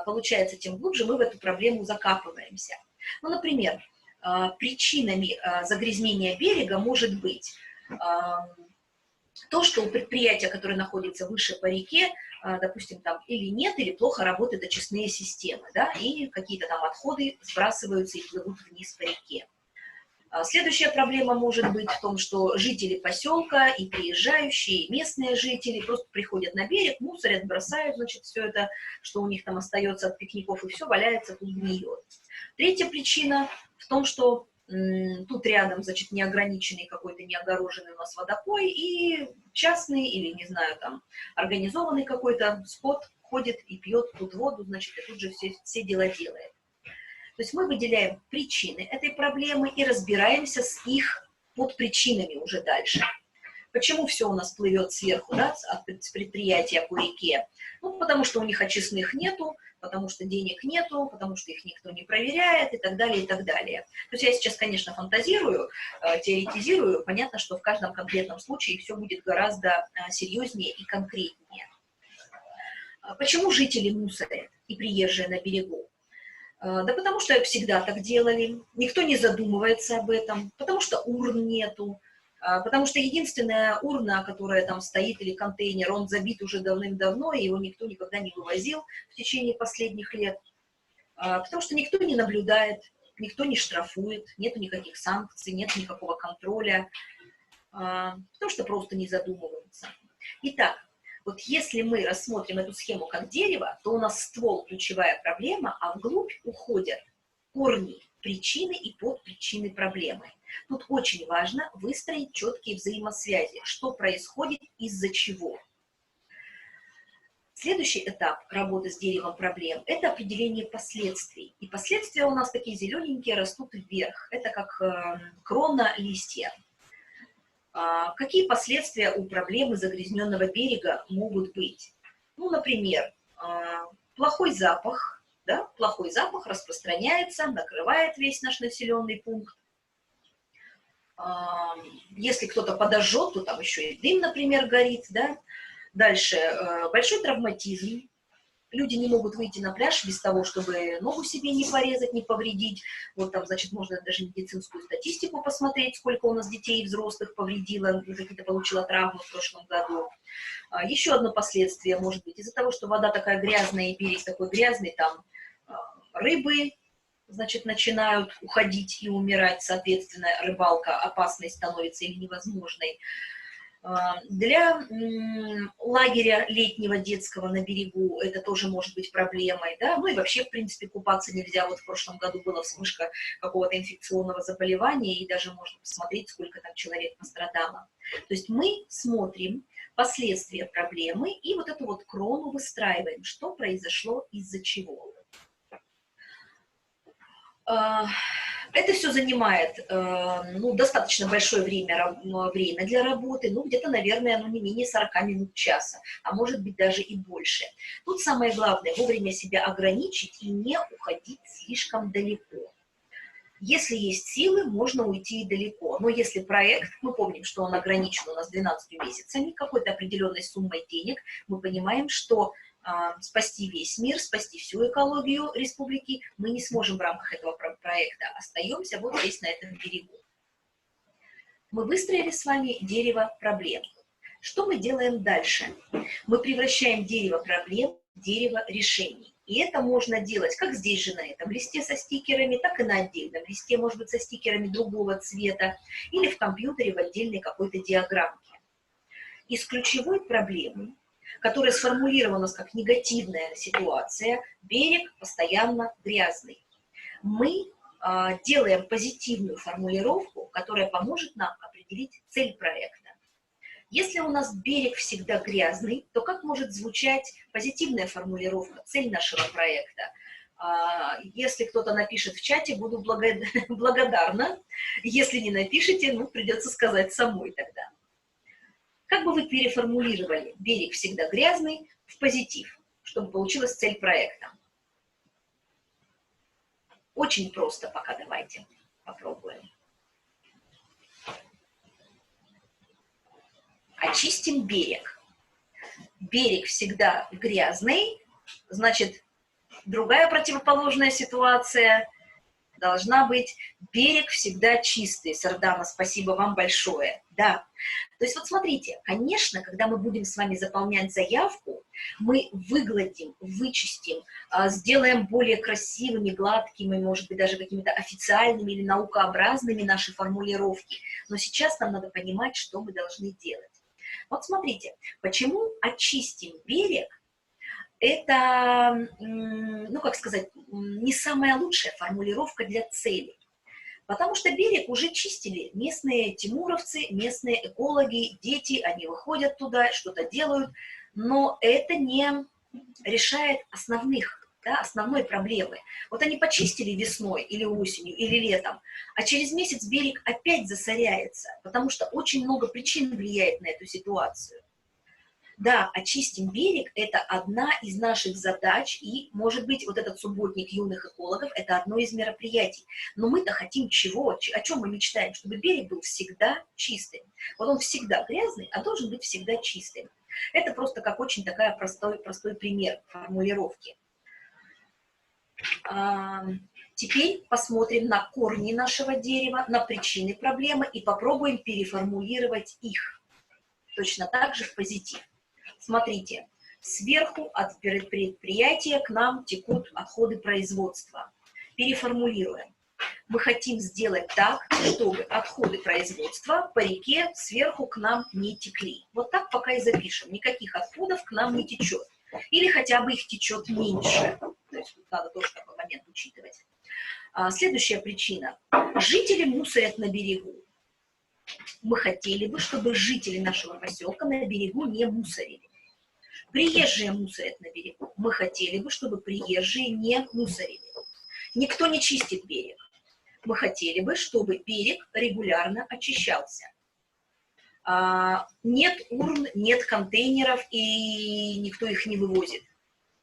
получается, тем глубже мы в эту проблему закапываемся. Ну, например, причинами загрязнения берега может быть то, что у предприятия, которое находится выше по реке, допустим, там или нет, или плохо работают очистные системы, да, и какие-то там отходы сбрасываются и плывут вниз по реке. Следующая проблема может быть в том, что жители поселка и приезжающие, и местные жители просто приходят на берег, мусорят, бросают, значит, все это, что у них там остается от пикников, и все валяется, тут гниет. Третья причина в том, что тут рядом, значит, неограниченный какой-то, неогороженный у нас водопой, и частный или, не знаю, там, организованный какой-то скот ходит и пьет тут воду, значит, и тут же все дела делает. То есть мы выделяем причины этой проблемы и разбираемся с их подпричинами уже дальше. Почему все у нас плывет сверху, да, с предприятия по реке? Ну, потому что у них очистных нету, потому что денег нету, потому что их никто не проверяет и так далее, и так далее. То есть я сейчас, конечно, фантазирую, теоретизирую. Понятно, что в каждом конкретном случае все будет гораздо серьезнее и конкретнее. Почему жители мусорят и приезжие на берегу? Да потому что всегда так делали, никто не задумывается об этом, потому что урн нету, потому что единственная урна, которая там стоит, или контейнер, он забит уже давным-давно, и его никто никогда не вывозил в течение последних лет, потому что никто не наблюдает, никто не штрафует, нету никаких санкций, нет никакого контроля, потому что просто не задумываются. Итак, вот если мы рассмотрим эту схему как дерево, то у нас ствол – ключевая проблема, а вглубь уходят корни, причины и подпричины проблемы. Тут очень важно выстроить четкие взаимосвязи, что происходит, из-за чего. Следующий этап работы с деревом проблем – это определение последствий. И последствия у нас такие зелененькие, растут вверх. Это как крона, листья. Какие последствия у проблемы загрязненного берега могут быть? Ну, например, плохой запах. Да? Плохой запах распространяется, накрывает весь наш населенный пункт. Если кто-то подожжет, то там еще и дым, например, горит. Да? Дальше, большой травматизм. Люди не могут выйти на пляж без того, чтобы ногу себе не порезать, не повредить. Вот там, значит, можно даже медицинскую статистику посмотреть, сколько у нас детей и взрослых повредило, какие-то получила травмы в прошлом году. Еще одно последствие может быть из-за того, что вода такая грязная и берег такой грязный, там рыбы, значит, начинают уходить и умирать, соответственно, рыбалка опасной становится или невозможной. Для лагеря летнего детского на берегу это тоже может быть проблемой, да, ну и вообще, в принципе, купаться нельзя. Вот в прошлом году была вспышка какого-то инфекционного заболевания, и даже можно посмотреть, сколько там человек пострадало. То есть мы смотрим последствия проблемы и вот эту вот крону выстраиваем, что произошло, из-за чего. Это все занимает достаточно большое время для работы, где-то, наверное, не менее 40 минут часа, а может быть даже и больше. Тут самое главное – вовремя себя ограничить и не уходить слишком далеко. Если есть силы, можно уйти и далеко, но если проект, мы помним, что он ограничен у нас 12 месяцами, какой-то определенной суммой денег, мы понимаем, что спасти весь мир, спасти всю экологию республики мы не сможем в рамках этого проекта. Остаемся вот здесь, на этом берегу. Мы выстроили с вами дерево проблем. Что мы делаем дальше? Мы превращаем дерево проблем в дерево решений. И это можно делать как здесь же на этом листе со стикерами, так и на отдельном листе, может быть, со стикерами другого цвета, или в компьютере в отдельной какой-то диаграммке. Из ключевой проблемы, которая сформулирована как негативная ситуация, берег постоянно грязный. Мы делаем позитивную формулировку, которая поможет нам определить цель проекта. Если у нас берег всегда грязный, то как может звучать позитивная формулировка, цель нашего проекта? Если кто-то напишет в чате, буду благодарна. Если не напишите, придется сказать самой тогда. Как бы вы переформулировали «берег всегда грязный» в позитив, чтобы получилась цель проекта? Очень просто пока, давайте попробуем. Очистим берег. Берег всегда грязный, значит, другая противоположная ситуация должна быть «берег всегда чистый». Сардана, спасибо вам большое. Да. То есть вот смотрите, конечно, когда мы будем с вами заполнять заявку, мы выгладим, вычистим, сделаем более красивыми, гладкими, может быть, даже какими-то официальными или наукообразными наши формулировки. Но сейчас нам надо понимать, что мы должны делать. Вот смотрите, почему очистим берег? Это, как сказать, не самая лучшая формулировка для цели. Потому что берег уже чистили местные тимуровцы, местные экологи, дети, они выходят туда, что-то делают, но это не решает основной проблемы. Вот они почистили весной или осенью, или летом, а через месяц берег опять засоряется, потому что очень много причин влияет на эту ситуацию. Да, очистим берег – это одна из наших задач, и, может быть, вот этот субботник юных экологов – это одно из мероприятий. Но мы-то хотим чего? О чем мы мечтаем? Чтобы берег был всегда чистым. Вот он всегда грязный, а должен быть всегда чистым. Это просто как очень такой простой пример формулировки. Теперь посмотрим на корни нашего дерева, на причины проблемы и попробуем переформулировать их. Точно так же в позитив. Смотрите, сверху от предприятия к нам текут отходы производства. Переформулируем. Мы хотим сделать так, чтобы отходы производства по реке сверху к нам не текли. Вот так пока и запишем. Никаких отходов к нам не течет. Или хотя бы их течет меньше. То есть тут надо тоже такой момент учитывать. Следующая причина. Жители мусорят на берегу. Мы хотели бы, чтобы жители нашего поселка на берегу не мусорили. Приезжие мусорят на берегу. Мы хотели бы, чтобы приезжие не мусорили. Никто не чистит берег. Мы хотели бы, чтобы берег регулярно очищался. Нет урн, нет контейнеров, и никто их не вывозит,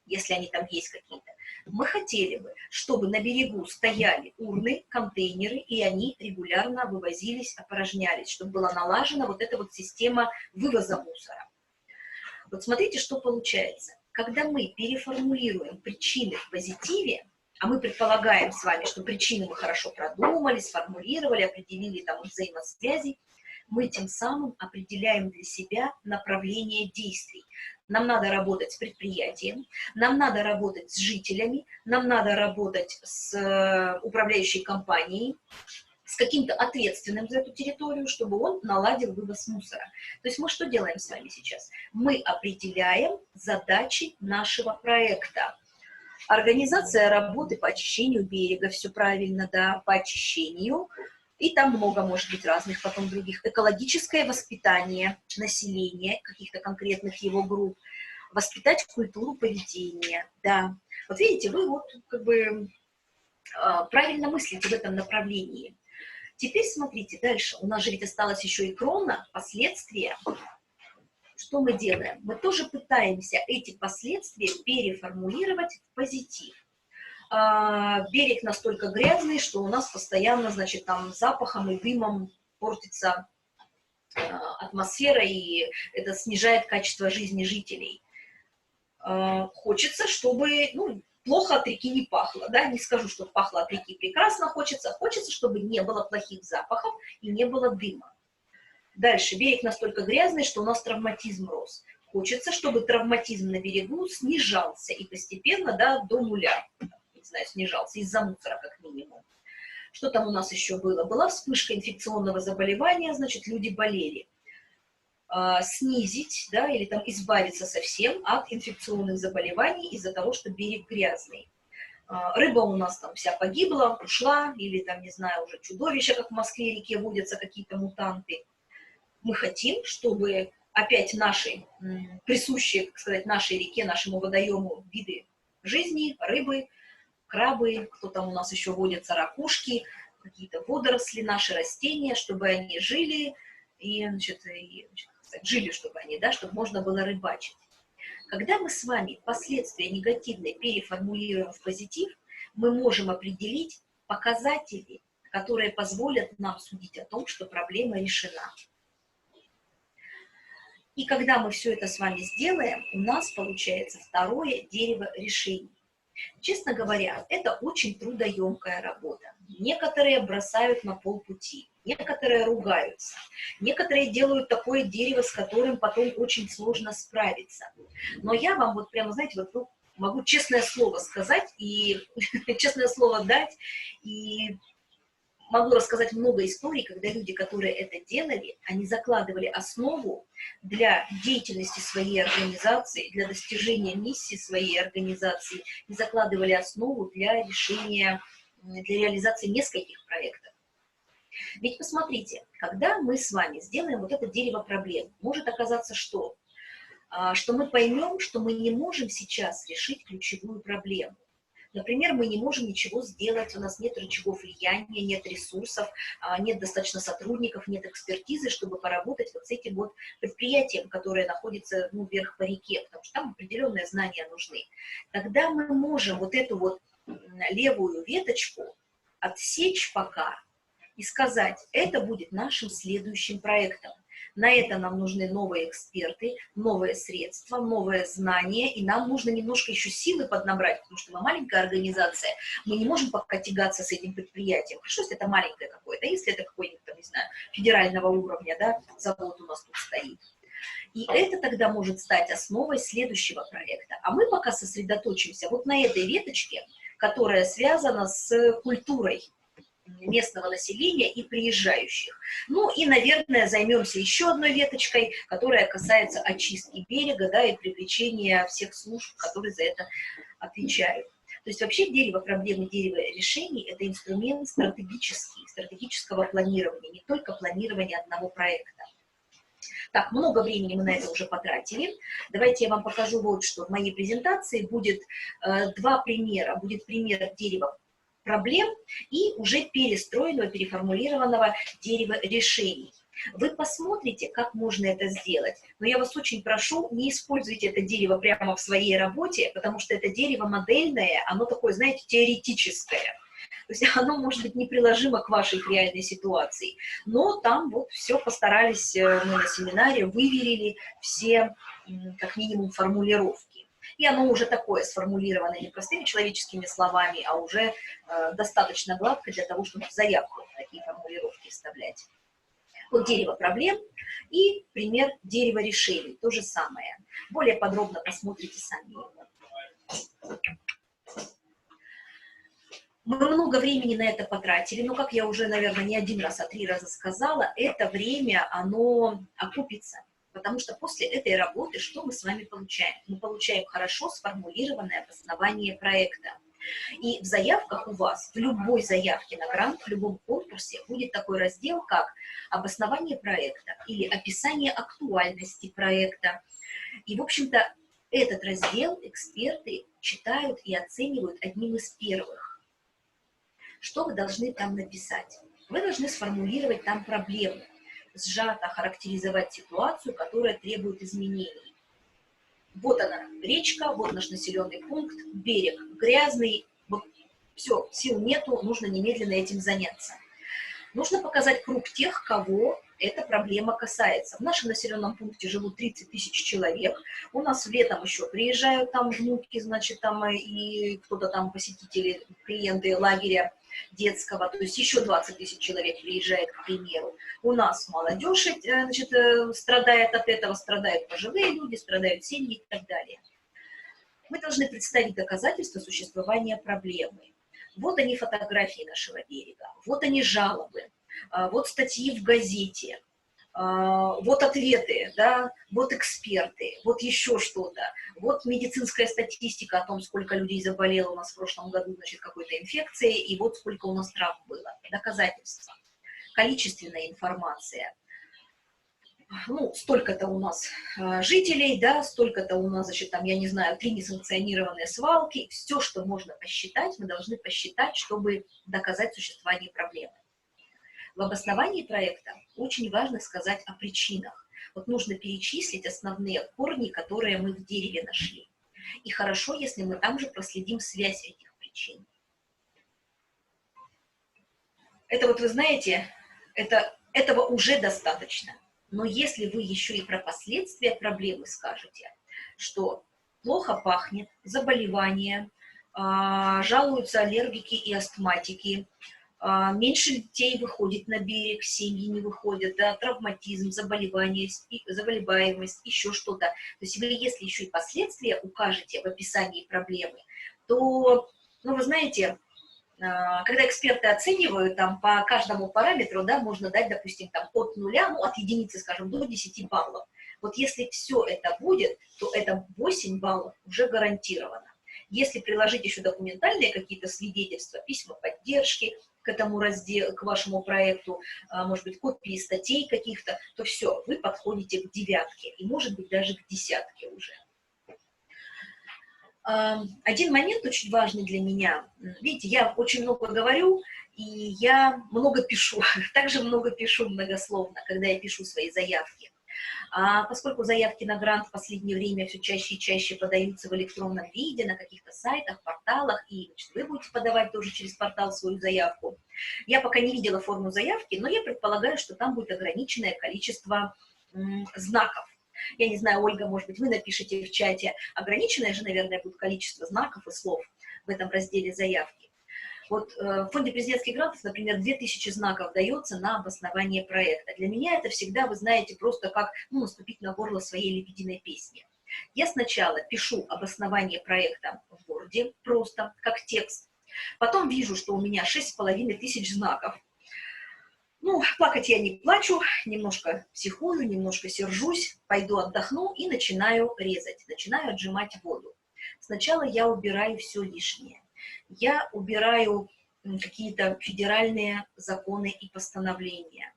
если они там есть какие-то. Мы хотели бы, чтобы на берегу стояли урны, контейнеры, и они регулярно вывозились, опорожнялись, чтобы была налажена вот эта вот система вывоза мусора. Вот смотрите, что получается. Когда мы переформулируем причины в позитиве, а мы предполагаем с вами, что причины мы хорошо продумали, сформулировали, определили там взаимосвязи, мы тем самым определяем для себя направление действий. Нам надо работать с предприятием, нам надо работать с жителями, нам надо работать с управляющей компанией, с каким-то ответственным за эту территорию, чтобы он наладил вывоз мусора. То есть мы что делаем с вами сейчас? Мы определяем задачи нашего проекта. Организация работы по очищению берега, все правильно, да, по очищению. И там много, может быть, разных потом других. Экологическое воспитание населения, каких-то конкретных его групп. Воспитать культуру поведения, да. Вот видите, вы вот как бы правильно мыслите в этом направлении. Теперь смотрите дальше. У нас же ведь осталось еще и крона, последствия. Что мы делаем? Мы тоже пытаемся эти последствия переформулировать в позитив. Берег настолько грязный, что у нас постоянно, значит, там запахом и дымом портится атмосфера, и это снижает качество жизни жителей. Хочется, чтобы, ну, плохо от реки не пахло, да, не скажу, что пахло от реки прекрасно, хочется, чтобы не было плохих запахов и не было дыма. Дальше, берег настолько грязный, что у нас травматизм рос. Хочется, чтобы травматизм на берегу снижался и постепенно, да, до нуля, не знаю, снижался из-за мусора как минимум. Что там у нас еще было? Была вспышка инфекционного заболевания, значит, люди болели. Снизить, да, или там избавиться совсем от инфекционных заболеваний из-за того, что берег грязный. Рыба у нас там вся погибла, ушла, или там, не знаю, уже чудовища, как в Москве реке водятся, какие-то мутанты. Мы хотим, чтобы опять наши, присущие, так сказать, нашей реке, нашему водоему виды жизни, рыбы, крабы, кто там у нас еще водятся, ракушки, какие-то водоросли, наши растения, чтобы они жили, и, значит, жили, чтобы они, да, чтобы можно было рыбачить. Когда мы с вами последствия негативные переформулируем в позитив, мы можем определить показатели, которые позволят нам судить о том, что проблема решена. И когда мы все это с вами сделаем, у нас получается второе дерево решений. Честно говоря, это очень трудоемкая работа. Некоторые бросают на полпути, некоторые ругаются, некоторые делают такое дерево, с которым потом очень сложно справиться. Но я вам вот прямо, знаете, вот, ну, могу честное слово сказать и честное слово дать, и могу рассказать много историй, когда люди, которые это делали, они закладывали основу для деятельности своей организации, для достижения миссии своей организации, и закладывали основу для решения, для реализации нескольких проектов. Ведь посмотрите, когда мы с вами сделаем вот это дерево проблем, может оказаться что? Что мы поймем, что мы не можем сейчас решить ключевую проблему. Например, мы не можем ничего сделать, у нас нет рычагов влияния, нет ресурсов, нет достаточно сотрудников, нет экспертизы, чтобы поработать вот с этим вот предприятием, которое находится, ну, вверх по реке, потому что там определенные знания нужны. Тогда мы можем вот эту вот левую веточку отсечь пока и сказать, это будет нашим следующим проектом. На это нам нужны новые эксперты, новые средства, новые знания, и нам нужно немножко еще силы поднабрать, потому что мы маленькая организация, мы не можем пока тягаться с этим предприятием. Хорошо, если это маленькое какое-то, если это какой-нибудь, не знаю, федерального уровня, да, завод у нас тут стоит. И это тогда может стать основой следующего проекта. А мы пока сосредоточимся вот на этой веточке, которая связана с культурой местного населения и приезжающих. Ну и, наверное, займемся еще одной веточкой, которая касается очистки берега, да, и привлечения всех служб, которые за это отвечают. То есть вообще дерево проблемы, дерево решений – это инструмент стратегический, стратегического планирования, не только планирования одного проекта. Так, много времени мы на это уже потратили. Давайте я вам покажу вот что. В моей презентации будет два примера. Будет пример дерева проблем и уже перестроенного, переформулированного дерева решений. Вы посмотрите, как можно это сделать, но я вас очень прошу, не используйте это дерево прямо в своей работе, потому что это дерево модельное, оно такое, знаете, теоретическое. То есть оно может быть неприложимо к вашей реальной ситуации. Но там вот все постарались, мы на семинаре выверили все, как минимум, формулировки. И оно уже такое сформулировано не простыми человеческими словами, а уже достаточно гладко для того, чтобы в заявку такие формулировки вставлять. Вот дерево проблем и пример дерева решений. То же самое. Более подробно посмотрите сами его. Мы много времени на это потратили, но, как я уже, наверное, не один раз, а 3 раза сказала, это время, оно окупится. Потому что после этой работы что мы с вами получаем? Мы получаем хорошо сформулированное обоснование проекта. И в заявках у вас, в любой заявке на грант, в любом конкурсе будет такой раздел, как обоснование проекта или описание актуальности проекта. И, в общем-то, этот раздел эксперты читают и оценивают одним из первых. Что вы должны там написать? Вы должны сформулировать там проблему, сжато охарактеризовать ситуацию, которая требует изменений. Вот она, речка, вот наш населенный пункт, берег грязный, вот все, сил нету, нужно немедленно этим заняться. Нужно показать круг тех, кого эта проблема касается. В нашем населенном пункте живут 30 тысяч человек. У нас летом еще приезжают там внуки, значит, там и кто-то там, посетители, клиенты лагеря детского, то есть еще 20 тысяч человек приезжает, к примеру. У нас молодежь, значит, страдает от этого, страдают пожилые люди, страдают семьи и так далее. Мы должны представить доказательства существования проблемы. Вот они фотографии нашего берега, вот они жалобы, вот статьи в газете, вот ответы, да, вот эксперты, вот еще что-то, вот медицинская статистика о том, сколько людей заболело у нас в прошлом году, значит, какой-то инфекцией, и вот сколько у нас травм было. Доказательства, количественная информация. Ну, столько-то у нас жителей, да, столько-то у нас, значит, там, я не знаю, 3 несанкционированные свалки. Все, что можно посчитать, мы должны посчитать, чтобы доказать существование проблемы. В обосновании проекта очень важно сказать о причинах. Вот нужно перечислить основные корни, которые мы в дереве нашли. И хорошо, если мы там же проследим связь этих причин. Это вот, вы знаете, этого уже достаточно. Но если вы еще и про последствия проблемы скажете, что плохо пахнет, заболевания, жалуются аллергики и астматики, меньше детей выходит на берег, семьи не выходят, да, травматизм, заболеваемость, еще что-то. То есть вы, если еще и последствия укажете в описании проблемы, то, ну, вы знаете, когда эксперты оценивают там по каждому параметру, да, можно дать, допустим, там от 0, ну, от единицы, скажем, до 10 баллов. Вот если все это будет, то это 8 баллов уже гарантировано. Если приложить еще документальные какие-то свидетельства, письма поддержки к этому разделу, к вашему проекту, может быть, копии статей каких-то, то все, вы подходите к 9 и, может быть, даже к 10 уже. Один момент очень важный для меня. Видите, я очень много говорю, и я много пишу. Также много пишу многословно, когда я пишу свои заявки. Поскольку заявки на грант в последнее время все чаще и чаще подаются в электронном виде, на каких-то сайтах, порталах, и значит, вы будете подавать тоже через портал свою заявку. Я пока не видела форму заявки, но я предполагаю, что там будет ограниченное количество знаков. Я не знаю, Ольга, может быть, вы напишите в чате. Ограниченное же, наверное, будет количество знаков и слов в этом разделе заявки. Вот в фонде президентских грантов, например, 2000 знаков дается на обоснование проекта. Для меня это всегда, вы знаете, просто как наступить на горло своей лебединой песни. Я сначала пишу обоснование проекта в Word, просто как текст. Потом вижу, что у меня 6500 знаков. Ну, плакать я не плачу, немножко психую, немножко сержусь, пойду отдохну и начинаю резать, начинаю отжимать воду. Сначала я убираю все лишнее. Я убираю какие-то федеральные законы и постановления.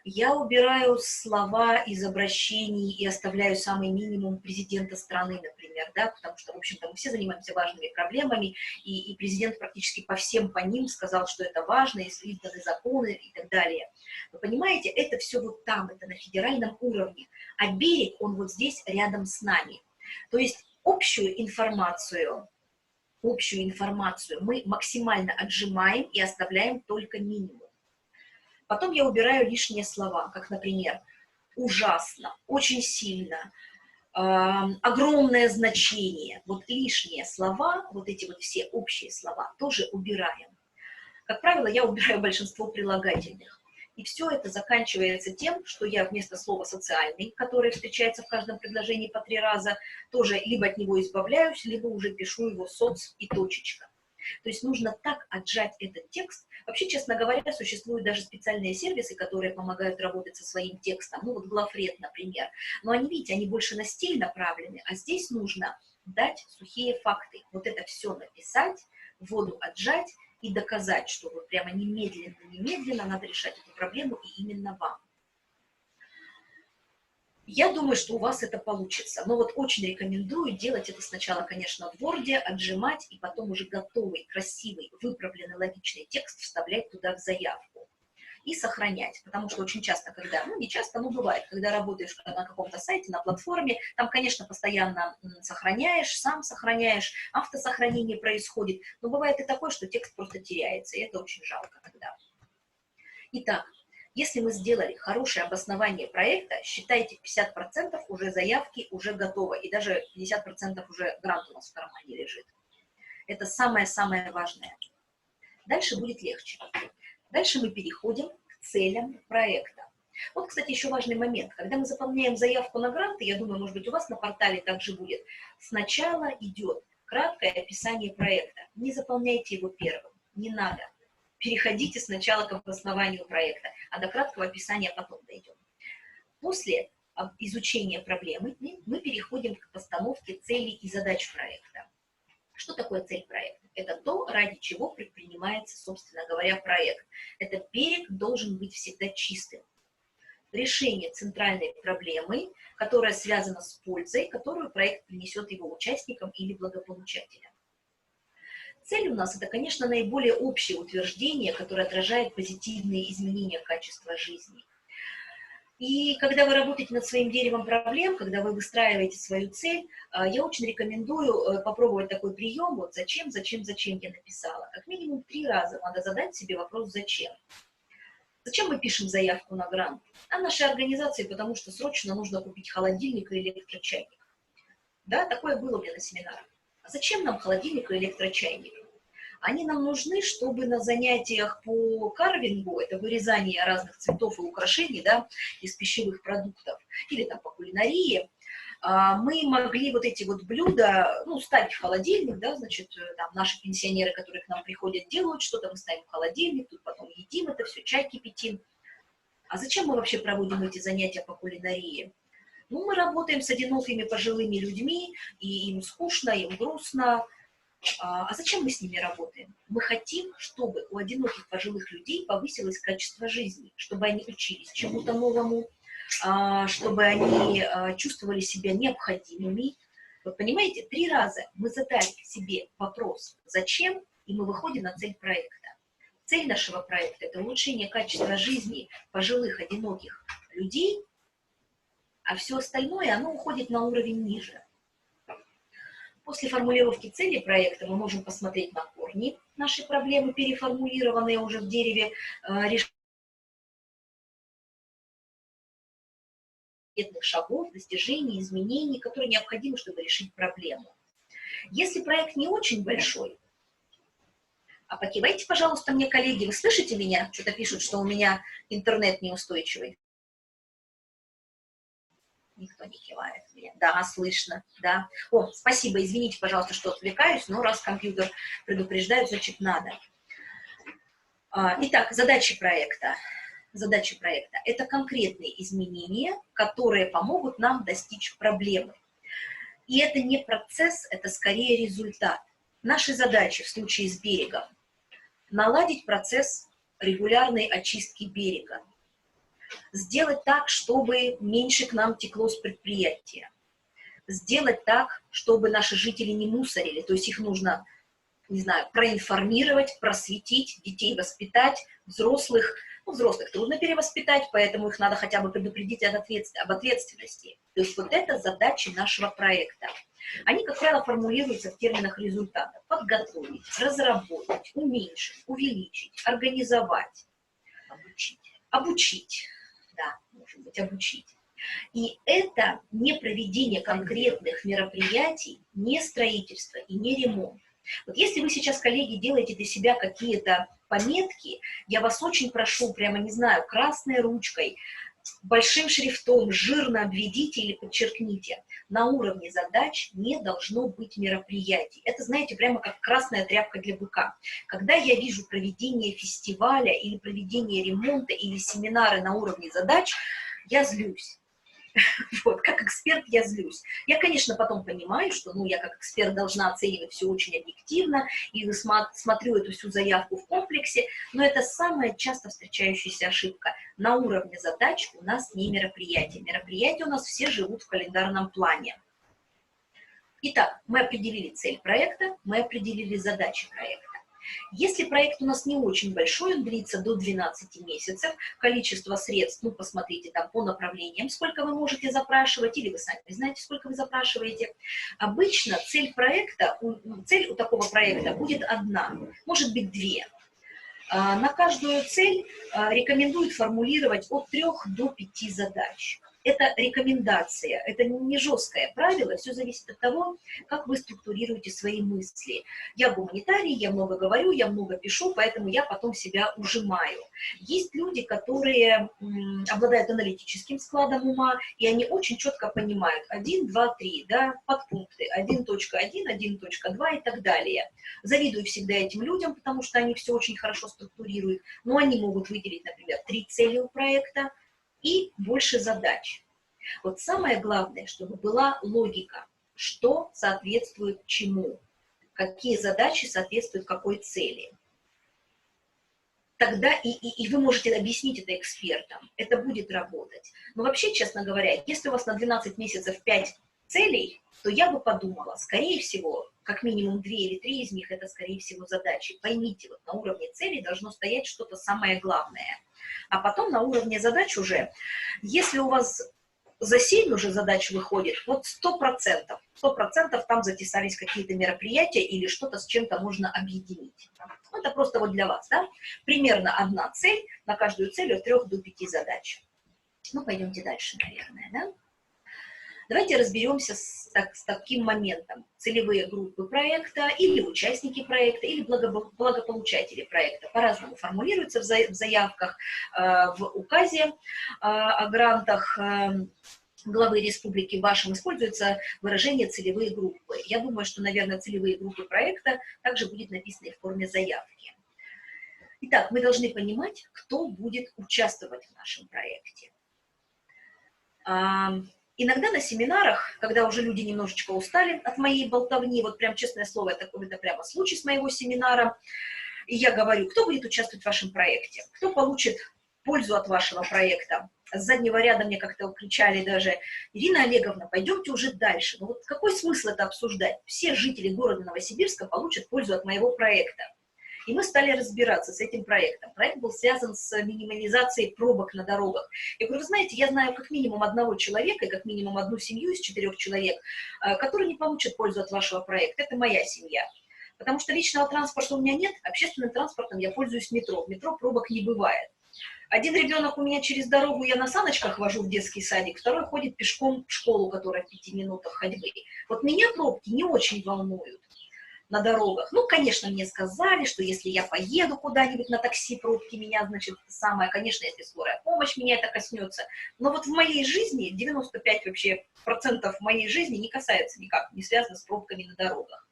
Я убираю слова из обращений и оставляю самый минимум президента страны, например, да, потому что, в общем-то, мы все занимаемся важными проблемами, и президент практически по ним сказал, что это важно, если изданы законы и так далее. Вы понимаете, это все вот там, это на федеральном уровне, а берег, он вот здесь рядом с нами. То есть общую информацию мы максимально отжимаем и оставляем только минимум. Потом я убираю лишние слова, как, например, ужасно, очень сильно, огромное значение. Вот лишние слова, вот эти вот все общие слова тоже убираем. Как правило, я убираю большинство прилагательных. И все это заканчивается тем, что я вместо слова «социальный», которое встречается в каждом предложении по 3 раза, тоже либо от него избавляюсь, либо уже пишу его «соц» и точечка. То есть нужно так отжать этот текст. Вообще, честно говоря, существуют даже специальные сервисы, которые помогают работать со своим текстом. Ну вот Глафред, например. Но они, видите, они больше на стиль направлены, а здесь нужно дать сухие факты. Вот это все написать, воду отжать и доказать, что вот прямо немедленно надо решать эту проблему и именно вам. Я думаю, что у вас это получится. Но вот очень рекомендую делать это сначала, конечно, в Word, отжимать, и потом уже готовый, красивый, выправленный, логичный текст вставлять туда в заявку. И сохранять. Потому что очень часто, когда, ну не часто, но бывает, когда работаешь на каком-то сайте, на платформе, там, конечно, постоянно сохраняешь, сам сохраняешь, автосохранение происходит. Но бывает и такое, что текст просто теряется, и это очень жалко тогда. Итак, если мы сделали хорошее обоснование проекта, считайте, 50% уже заявки уже готово, и даже 50% уже грант у нас в кармане лежит. Это самое-самое важное. Дальше будет легче. Дальше мы переходим к целям проекта. Вот, кстати, еще важный момент. Когда мы заполняем заявку на гранты, я думаю, может быть, у вас на портале также будет, сначала идет краткое описание проекта. Не заполняйте его первым, не надо. Переходите сначала к обоснованию проекта, а до краткого описания потом дойдем. После изучения проблемы мы переходим к постановке целей и задач проекта. Что такое цель проекта? Это то, ради чего предпринимается, собственно говоря, проект. Этот берег должен быть всегда чистым. Решение центральной проблемы, которая связана с пользой, которую проект принесет его участникам или благополучателям. Цель у нас – это, конечно, наиболее общее утверждение, которое отражает позитивные изменения качества жизни. И когда вы работаете над своим деревом проблем, когда вы выстраиваете свою цель, я очень рекомендую попробовать такой прием. Вот зачем я написала. Как минимум 3 раза надо задать себе вопрос «зачем?». Зачем мы пишем заявку на грант? А нашей организации, потому что срочно нужно купить холодильник и электрочайник. Да, такое было у меня на семинарах. А зачем нам холодильник и электрочайник? Они нам нужны, чтобы на занятиях по карвингу, это вырезание разных цветов и украшений, да, из пищевых продуктов, или там по кулинарии, мы могли вот эти вот блюда, ну, ставить в холодильник, да, значит, там наши пенсионеры, которые к нам приходят, делают что-то, мы ставим в холодильник, тут потом едим это все, чай кипятим. А зачем мы вообще проводим эти занятия по кулинарии? Ну, мы работаем с одинокими пожилыми людьми, и им скучно, им грустно. А зачем мы с ними работаем? Мы хотим, чтобы у одиноких пожилых людей повысилось качество жизни, чтобы они учились чему-то новому, чтобы они чувствовали себя необходимыми. Вот понимаете, 3 раза мы задали себе вопрос «зачем?», и мы выходим на цель проекта. Цель нашего проекта – это улучшение качества жизни пожилых, одиноких людей, а все остальное, оно уходит на уровень ниже. После формулировки цели проекта мы можем посмотреть на корни нашей проблемы, переформулированные уже в дереве конкретных шагов, достижений, изменений, которые необходимы, чтобы решить проблему. Если проект не очень большой, а покивайте, пожалуйста, мне, коллеги, вы слышите меня? Что-то пишут, что у меня интернет неустойчивый. Никто не кивает. меня? Да, слышно, да. О, спасибо, извините, пожалуйста, что отвлекаюсь, но раз компьютер предупреждает, значит, надо. Итак, задачи проекта. Задача проекта – это конкретные изменения, которые помогут нам достичь проблемы. И это не процесс, это скорее результат. Наши задачи в случае с берегом – наладить процесс регулярной очистки берега, сделать так, чтобы меньше к нам текло с предприятия, сделать так, чтобы наши жители не мусорили, то есть их нужно, не знаю, проинформировать, просветить, детей воспитать, взрослых, ну, взрослых трудно перевоспитать, поэтому их надо хотя бы предупредить об ответственности. То есть вот это задачи нашего проекта. Они, как правило, формулируются в терминах результата. Подготовить, разработать, уменьшить, увеличить, организовать, обучить. Да, может быть, обучить. И это не проведение конкретных мероприятий, не строительство и не ремонт. Вот если вы сейчас, коллеги, делаете для себя какие-то пометки, я вас очень прошу, прямо, не знаю, красной ручкой, большим шрифтом, жирно обведите или подчеркните. На уровне задач не должно быть мероприятий. Это, знаете, прямо как красная тряпка для быка. Когда я вижу проведение фестиваля или проведение ремонта или семинары на уровне задач, я злюсь. Вот, как эксперт я злюсь. Я, конечно, потом понимаю, что я как эксперт должна оценивать все очень объективно и смотрю эту всю заявку в комплексе, но это самая часто встречающаяся ошибка. На уровне задач у нас не мероприятия. Мероприятия у нас все живут в календарном плане. Итак, мы определили цель проекта, мы определили задачи проекта. Если проект у нас не очень большой, он длится до 12 месяцев, количество средств, посмотрите там по направлениям, сколько вы можете запрашивать, или вы сами знаете, сколько вы запрашиваете. Обычно цель у такого проекта будет одна, может быть две. На каждую цель рекомендуют формулировать от 3 до 5 задач. Это рекомендация, это не жесткое правило, все зависит от того, как вы структурируете свои мысли. Я гуманитарий, я много говорю, я много пишу, поэтому я потом себя ужимаю. Есть люди, которые обладают аналитическим складом ума, и они очень четко понимают 1, 2, 3, да, подпункты 1.1, 1.2 и так далее. Завидую всегда этим людям, потому что они все очень хорошо структурируют, но они могут выделить, например, 3 цели у проекта, и больше задач. Вот самое главное, чтобы была логика, что соответствует чему, какие задачи соответствуют какой цели. Тогда и вы можете объяснить это экспертам, это будет работать. Но вообще, честно говоря, если у вас на 12 месяцев 5 целей, то я бы подумала, скорее всего, как минимум 2 или 3 из них, это, скорее всего, задачи. Поймите, вот на уровне целей должно стоять что-то самое главное. А потом на уровне задач уже, если у вас за 7 уже задач выходит, вот 100% там затесались какие-то мероприятия или что-то с чем-то можно объединить. Это просто вот для вас, да? Примерно одна цель, на каждую цель от 3 до 5 задач. Пойдемте дальше, наверное, да? Давайте разберемся с таким моментом. Целевые группы проекта, или участники проекта, или благополучатели проекта. По-разному формулируются в заявках, в указе о грантах главы республики вашим используется выражение «целевые группы». Я думаю, что, наверное, целевые группы проекта также будет написано и в форме заявки. Итак, мы должны понимать, кто будет участвовать в нашем проекте. Иногда на семинарах, когда уже люди немножечко устали от моей болтовни, вот прям честное слово, это прямо случай с моего семинара, и я говорю, кто будет участвовать в вашем проекте, кто получит пользу от вашего проекта. С заднего ряда мне как-то кричали даже: Ирина Олеговна, пойдемте уже дальше. Вот какой смысл это обсуждать? Все жители города Новосибирска получат пользу от моего проекта. И мы стали разбираться с этим проектом. Проект был связан с минимализацией пробок на дорогах. Я говорю, вы знаете, я знаю как минимум одного человека и как минимум одну семью из 4 человек, которые не получат пользу от вашего проекта. Это моя семья. Потому что личного транспорта у меня нет, общественным транспортом я пользуюсь метро. В метро пробок не бывает. Один ребенок у меня через дорогу, я на саночках вожу в детский садик, второй ходит пешком в школу, которая в 5 минутах ходьбы. Вот меня пробки не очень волнуют. на дорогах. Ну, конечно, мне сказали, что если я поеду куда-нибудь на такси, пробки меня, значит, самое, конечно, если скорая помощь меня это коснется. Но вот в моей жизни 95 вообще процентов моей жизни не касается никак, не связано с пробками на дорогах.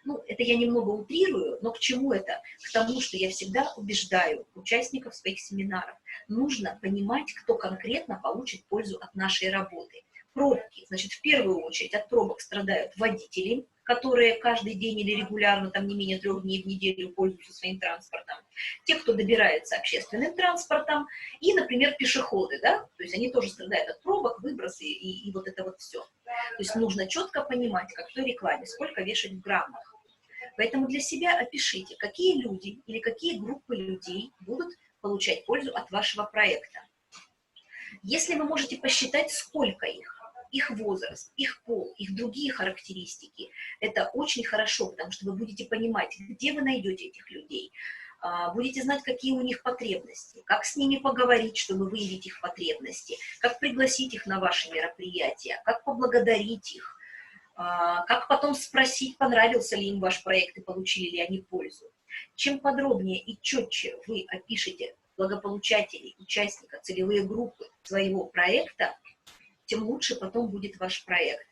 Ну, это я немного утрирую, но к чему это? К тому, что я всегда убеждаю участников своих семинаров. Нужно понимать, кто конкретно получит пользу от нашей работы. Пробки, значит, в первую очередь от пробок страдают водители, которые каждый день или регулярно, там не менее 3 дней в неделю пользуются своим транспортом. Те, кто добирается общественным транспортом, и, например, пешеходы, да, то есть они тоже страдают от пробок, выбросы и вот это вот все. То есть нужно четко понимать, как в той рекламе, сколько вешать в граммах. Поэтому для себя опишите, какие люди или какие группы людей будут получать пользу от вашего проекта. Если вы можете посчитать, сколько их возраст, их пол, их другие характеристики, это очень хорошо, потому что вы будете понимать, где вы найдете этих людей, будете знать, какие у них потребности, как с ними поговорить, чтобы выявить их потребности, как пригласить их на ваши мероприятия, как поблагодарить их, как потом спросить, понравился ли им ваш проект и получили ли они пользу. Чем подробнее и четче вы опишете благополучателей, участника, целевые группы своего проекта, тем лучше потом будет ваш проект.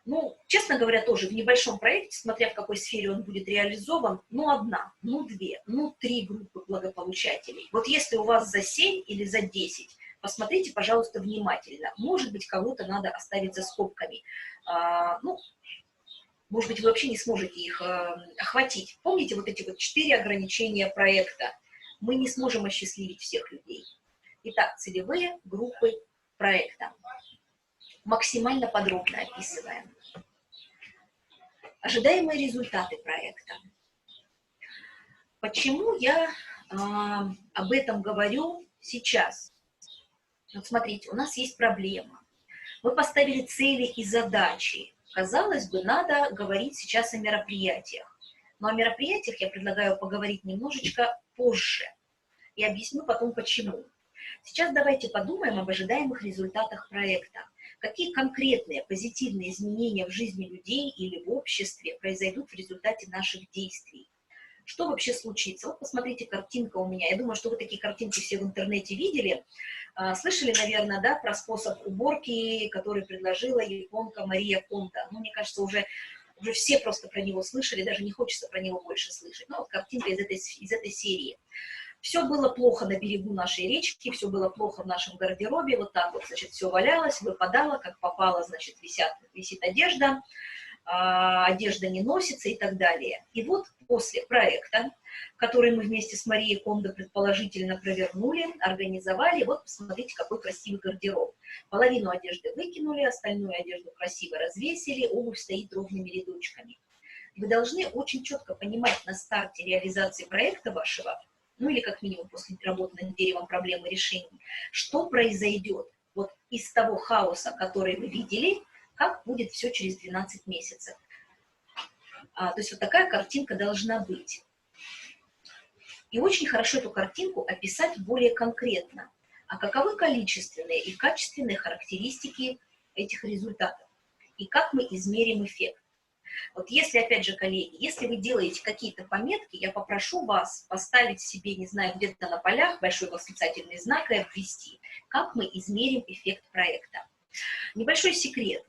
Ну, честно говоря, тоже в небольшом проекте, смотря в какой сфере он будет реализован, ну, 1, ну, 2, ну, 3 группы благополучателей. Вот если у вас за 7 или за 10, посмотрите, пожалуйста, внимательно. Может быть, кого-то надо оставить за скобками. Ну, может быть, вы вообще не сможете их охватить. Помните вот эти вот 4 ограничения проекта? Мы не сможем осчастливить всех людей. Итак, целевые группы проекта. Максимально подробно описываем. Ожидаемые результаты проекта. Почему я об этом говорю сейчас? Вот смотрите, у нас есть проблема. Мы поставили цели и задачи. Казалось бы, надо говорить сейчас о мероприятиях. Но о мероприятиях я предлагаю поговорить немножечко позже. И объясню потом, почему. Сейчас давайте подумаем об ожидаемых результатах проекта. Какие конкретные позитивные изменения в жизни людей или в обществе произойдут в результате наших действий? Что вообще случится? Вот посмотрите, картинка у меня. Я думаю, что вы такие картинки все в интернете видели. Слышали, наверное, да, про способ уборки, который предложила японка Мария Кондо. Ну, мне кажется, уже все просто про него слышали, даже не хочется про него больше слышать. Ну, вот картинка из этой серии. Все было плохо на берегу нашей речки, все было плохо в нашем гардеробе, вот так вот, значит, все валялось, выпадало, как попало, значит, висит одежда, одежда не носится и так далее. И вот после проекта, который мы вместе с Марией Кондо предположительно провернули, организовали, вот посмотрите, какой красивый гардероб. Половину одежды выкинули, остальную одежду красиво развесили, обувь стоит ровными рядочками. Вы должны очень четко понимать на старте реализации проекта вашего, ну или как минимум после работы над деревом проблемы решений, что произойдет вот из того хаоса, который вы видели, как будет все через 12 месяцев. То есть вот такая картинка должна быть. И очень хорошо эту картинку описать более конкретно. А каковы количественные и качественные характеристики этих результатов? И как мы измерим эффект? Вот если, опять же, коллеги, если вы делаете какие-то пометки, я попрошу вас поставить себе, не знаю, где-то на полях большой восклицательный знак и обвести, как мы измерим эффект проекта. Небольшой секрет.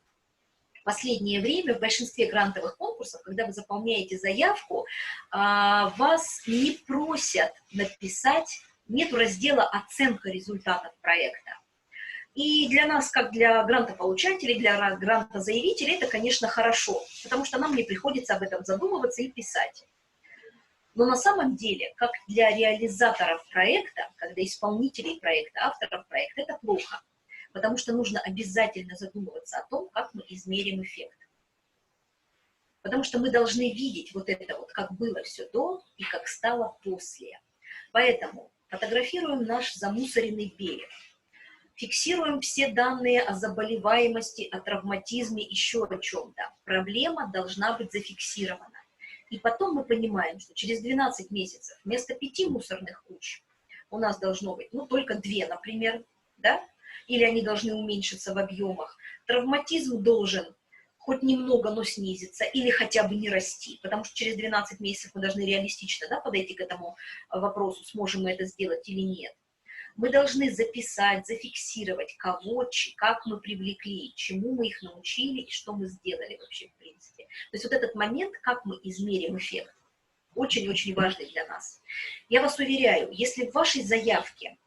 В последнее время в большинстве грантовых конкурсов, когда вы заполняете заявку, вас не просят написать, нет раздела «Оценка результатов проекта». И для нас, как для грантополучателей, для грантозаявителей, это, конечно, хорошо, потому что нам не приходится об этом задумываться и писать. Но на самом деле, как для реализаторов проекта, как для исполнителей проекта, авторов проекта, это плохо, потому что нужно обязательно задумываться о том, как мы измерим эффект. Потому что мы должны видеть вот это вот, как было все до и как стало после. Поэтому фотографируем наш замусоренный берег. Фиксируем все данные о заболеваемости, о травматизме, еще о чем-то. Проблема должна быть зафиксирована. И потом мы понимаем, что через 12 месяцев вместо 5 мусорных куч у нас должно быть, ну, только 2, например, да? Или они должны уменьшиться в объемах. Травматизм должен хоть немного, но снизиться, или хотя бы не расти, потому что через 12 месяцев мы должны реалистично, да, подойти к этому вопросу, сможем мы это сделать или нет. Мы должны записать, зафиксировать, кого, как мы привлекли, чему мы их научили и что мы сделали вообще в принципе. То есть вот этот момент, как мы измерим эффект, очень-очень важный для нас. Я вас уверяю, если в вашей заявке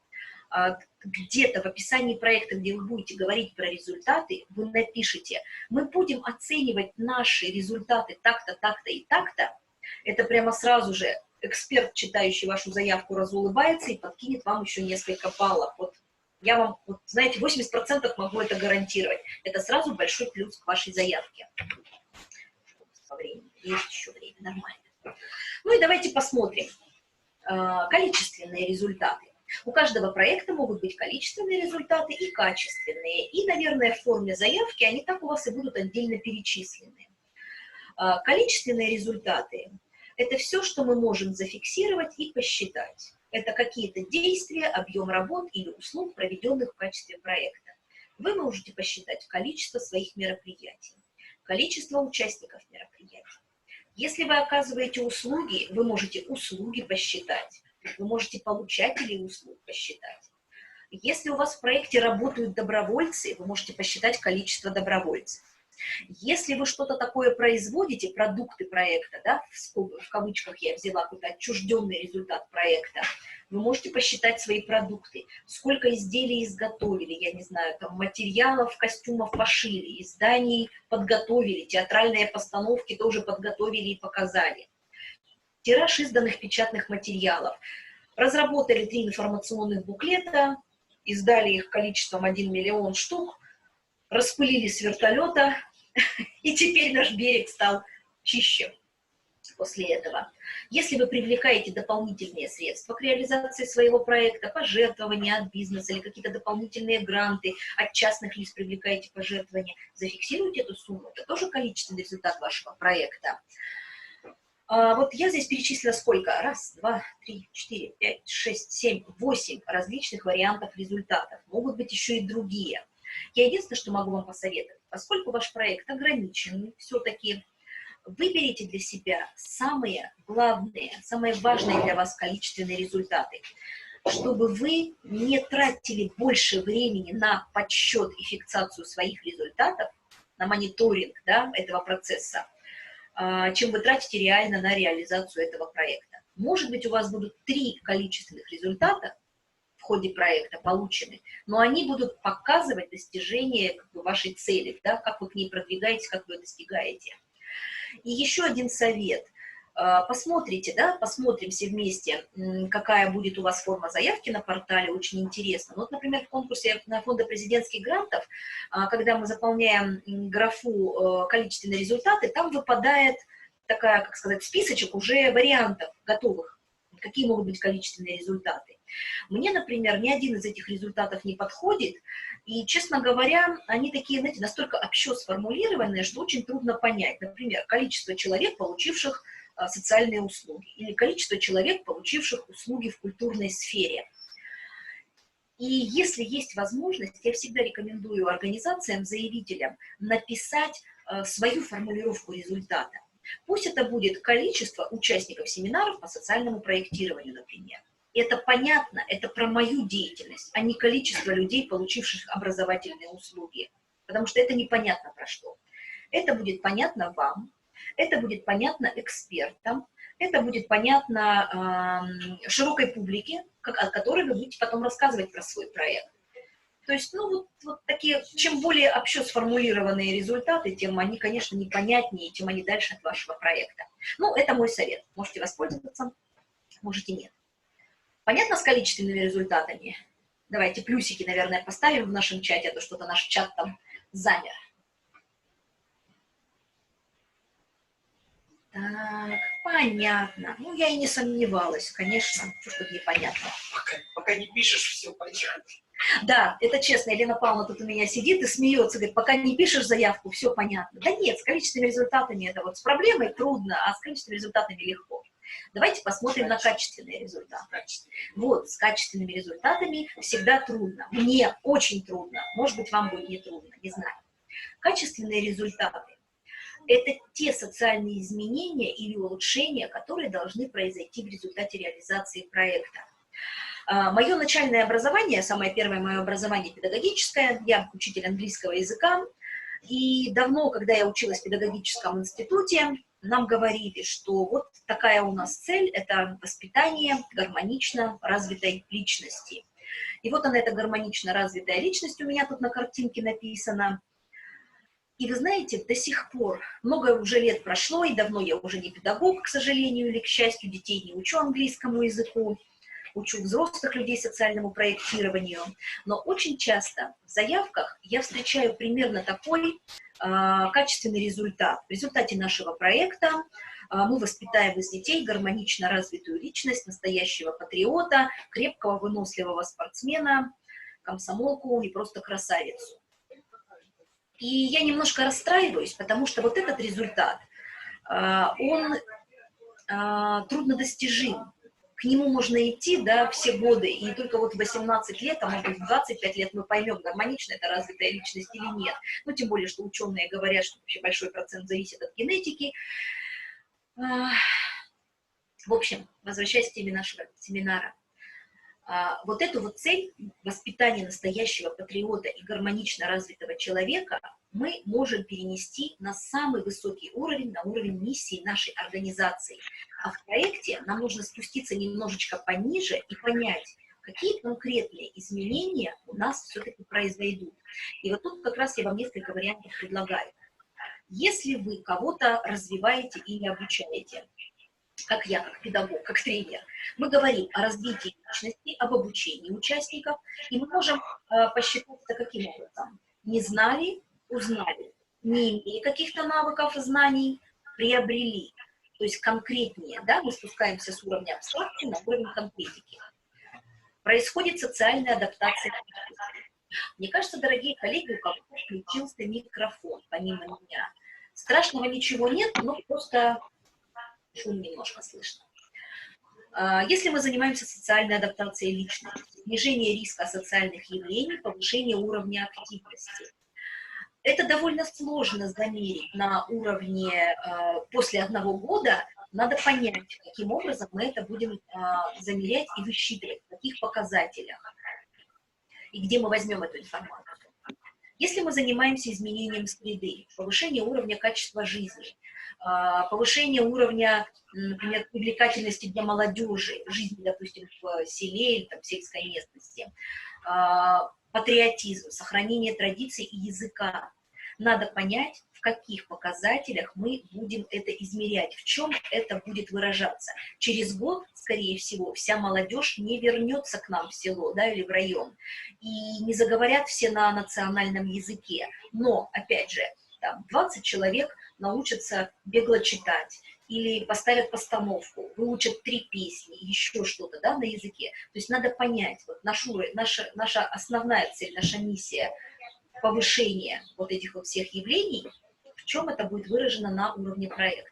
где-то в описании проекта, где вы будете говорить про результаты, вы напишите: мы будем оценивать наши результаты так-то, так-то и так-то, это прямо сразу же эксперт, читающий вашу заявку, разулыбается и подкинет вам еще несколько баллов. Вот я вам, вот, знаете, 80% могу это гарантировать. Это сразу большой плюс к вашей заявке. По времени. Есть еще время, нормально. Ну и давайте посмотрим. Количественные результаты. У каждого проекта могут быть количественные результаты и качественные. И, наверное, в форме заявки они так у вас и будут отдельно перечислены. Количественные результаты – это все, что мы можем зафиксировать и посчитать. Это какие-то действия, объем работ или услуг, проведенных в качестве проекта. Вы можете посчитать количество своих мероприятий, количество участников мероприятий. Если вы оказываете услуги, вы можете услуги посчитать. Вы можете получателей услуг посчитать. Если у вас в проекте работают добровольцы, вы можете посчитать количество добровольцев. Если вы что-то такое производите, продукты проекта, да, в кавычках я взяла какой-то отчужденный результат проекта, вы можете посчитать свои продукты, сколько изделий изготовили, я не знаю, там, материалов, костюмов пошили, изданий подготовили, театральные постановки тоже подготовили и показали. Тираж изданных печатных материалов. Разработали 3 информационных буклета, издали их количеством 1 миллион штук, распылили с вертолета, и теперь наш берег стал чище после этого. Если вы привлекаете дополнительные средства к реализации своего проекта, пожертвования от бизнеса или какие-то дополнительные гранты, от частных лиц привлекаете пожертвования, зафиксируйте эту сумму, это тоже количественный результат вашего проекта. Вот я здесь перечислила сколько? 1, 2, 3, 4, 5, 6, 7, 8 различных вариантов результатов. Могут быть еще и другие. Я единственное, что могу вам посоветовать, поскольку ваш проект ограниченный, все-таки выберите для себя самые главные, самые важные для вас количественные результаты, чтобы вы не тратили больше времени на подсчет и фиксацию своих результатов, на мониторинг, да, этого процесса, чем вы тратите реально на реализацию этого проекта. Может быть, у вас будут 3 количественных результата в ходе проекта получены, но они будут показывать достижение вашей цели, да, как вы к ней продвигаетесь, как вы ее достигаете. И еще один совет. Посмотрите, да, посмотрим все вместе, какая будет у вас форма заявки на портале, очень интересно. Вот, например, в конкурсе на фонда президентских грантов, когда мы заполняем графу количественные результаты, там выпадает такая, как сказать, списочек уже вариантов готовых, какие могут быть количественные результаты. Мне, например, ни один из этих результатов не подходит, и, честно говоря, они такие, знаете, настолько общо сформулированные, что очень трудно понять. Например, количество человек, получивших социальные услуги, или количество человек, получивших услуги в культурной сфере. И если есть возможность, я всегда рекомендую организациям, заявителям написать свою формулировку результата. Пусть это будет количество участников семинаров по социальному проектированию, например. Это понятно, это про мою деятельность, а не количество людей, получивших образовательные услуги. Потому что это непонятно про что. Это будет понятно вам, это будет понятно экспертам, это будет понятно широкой публике, о которой вы будете потом рассказывать про свой проект. То есть, ну, вот такие, чем более общо сформулированные результаты, тем они, конечно, непонятнее, тем они дальше от вашего проекта. Ну, это мой совет. Можете воспользоваться, можете нет. Понятно с количественными результатами? Давайте плюсики, наверное, поставим в нашем чате, а то что-то наш чат там замер. Так, понятно. Ну, я и не сомневалась, конечно, что тут непонятно. Пока не пишешь, все понятно. Да, это честно, Елена Павловна тут у меня сидит и смеется, говорит, пока не пишешь заявку, все понятно. Да нет, с количественными результатами это вот с проблемой трудно, а с количественными результатами легко. Давайте посмотрим на качественные результаты. Вот, с качественными результатами всегда трудно. Мне очень трудно. Может быть, вам будет не трудно, не знаю. Качественные результаты Это те социальные изменения или улучшения, которые должны произойти в результате реализации проекта. Мое начальное образование, самое первое мое образование педагогическое, я учитель английского языка, и давно, когда я училась в педагогическом институте, нам говорили, что вот такая у нас цель – это воспитание гармонично развитой личности. И вот она, эта гармонично развитая личность, у меня тут на картинке написана. И вы знаете, до сих пор, много уже лет прошло, и давно я уже не педагог, к сожалению или к счастью, детей не учу английскому языку, учу взрослых людей социальному проектированию, но очень часто в заявках я встречаю примерно такой качественный результат. В результате нашего проекта мы воспитаем из детей гармонично развитую личность, настоящего патриота, крепкого, выносливого спортсмена, комсомолку и просто красавицу. И я немножко расстраиваюсь, потому что вот этот результат, он труднодостижим. К нему можно идти, да, все годы, и только вот в 18 лет, а может быть в 25 лет мы поймем, гармонично это развитая личность или нет. Ну, тем более, что ученые говорят, что вообще большой процент зависит от генетики. В общем, возвращаясь к теме нашего семинара, вот эту вот цель воспитания настоящего патриота и гармонично развитого человека мы можем перенести на самый высокий уровень, на уровень миссии нашей организации. А в проекте нам нужно спуститься немножечко пониже и понять, какие конкретные изменения у нас все-таки произойдут. И вот тут как раз я вам несколько вариантов предлагаю. Если вы кого-то развиваете или обучаете, как я, как педагог, как тренер, мы говорим о развитии личности, об обучении участников, и мы можем посчитать это каким образом. Не знали, узнали, не имея каких-то навыков и знаний, приобрели. То есть конкретнее, да, мы спускаемся с уровня абстракции на уровень конкретики. Происходит социальная адаптация. Мне кажется, дорогие коллеги, у кого-то включился микрофон, помимо меня. Страшного ничего нет, но просто шум немножко слышно. Если мы занимаемся социальной адаптацией личности, снижение риска социальных явлений, повышение уровня активности, это довольно сложно замерить на уровне после 1 года. Надо понять, каким образом мы это будем замерять и высчитывать, в каких показателях, и где мы возьмем эту информацию. Если мы занимаемся изменением среды, повышение уровня качества жизни, повышение уровня, например, привлекательности для молодежи, жизни, допустим, в селе или там, в сельской местности, патриотизм, сохранение традиций и языка. Надо понять, в каких показателях мы будем это измерять, в чем это будет выражаться. Через год, скорее всего, вся молодежь не вернется к нам в село, да, или в район, и не заговорят все на национальном языке. Но, опять же, там, 20 человек научатся бегло читать, или поставят постановку, выучат 3 песни, еще что-то, да, на языке. То есть надо понять, вот наша основная цель, наша миссия – повышение вот этих вот всех явлений, в чем это будет выражено на уровне проекта.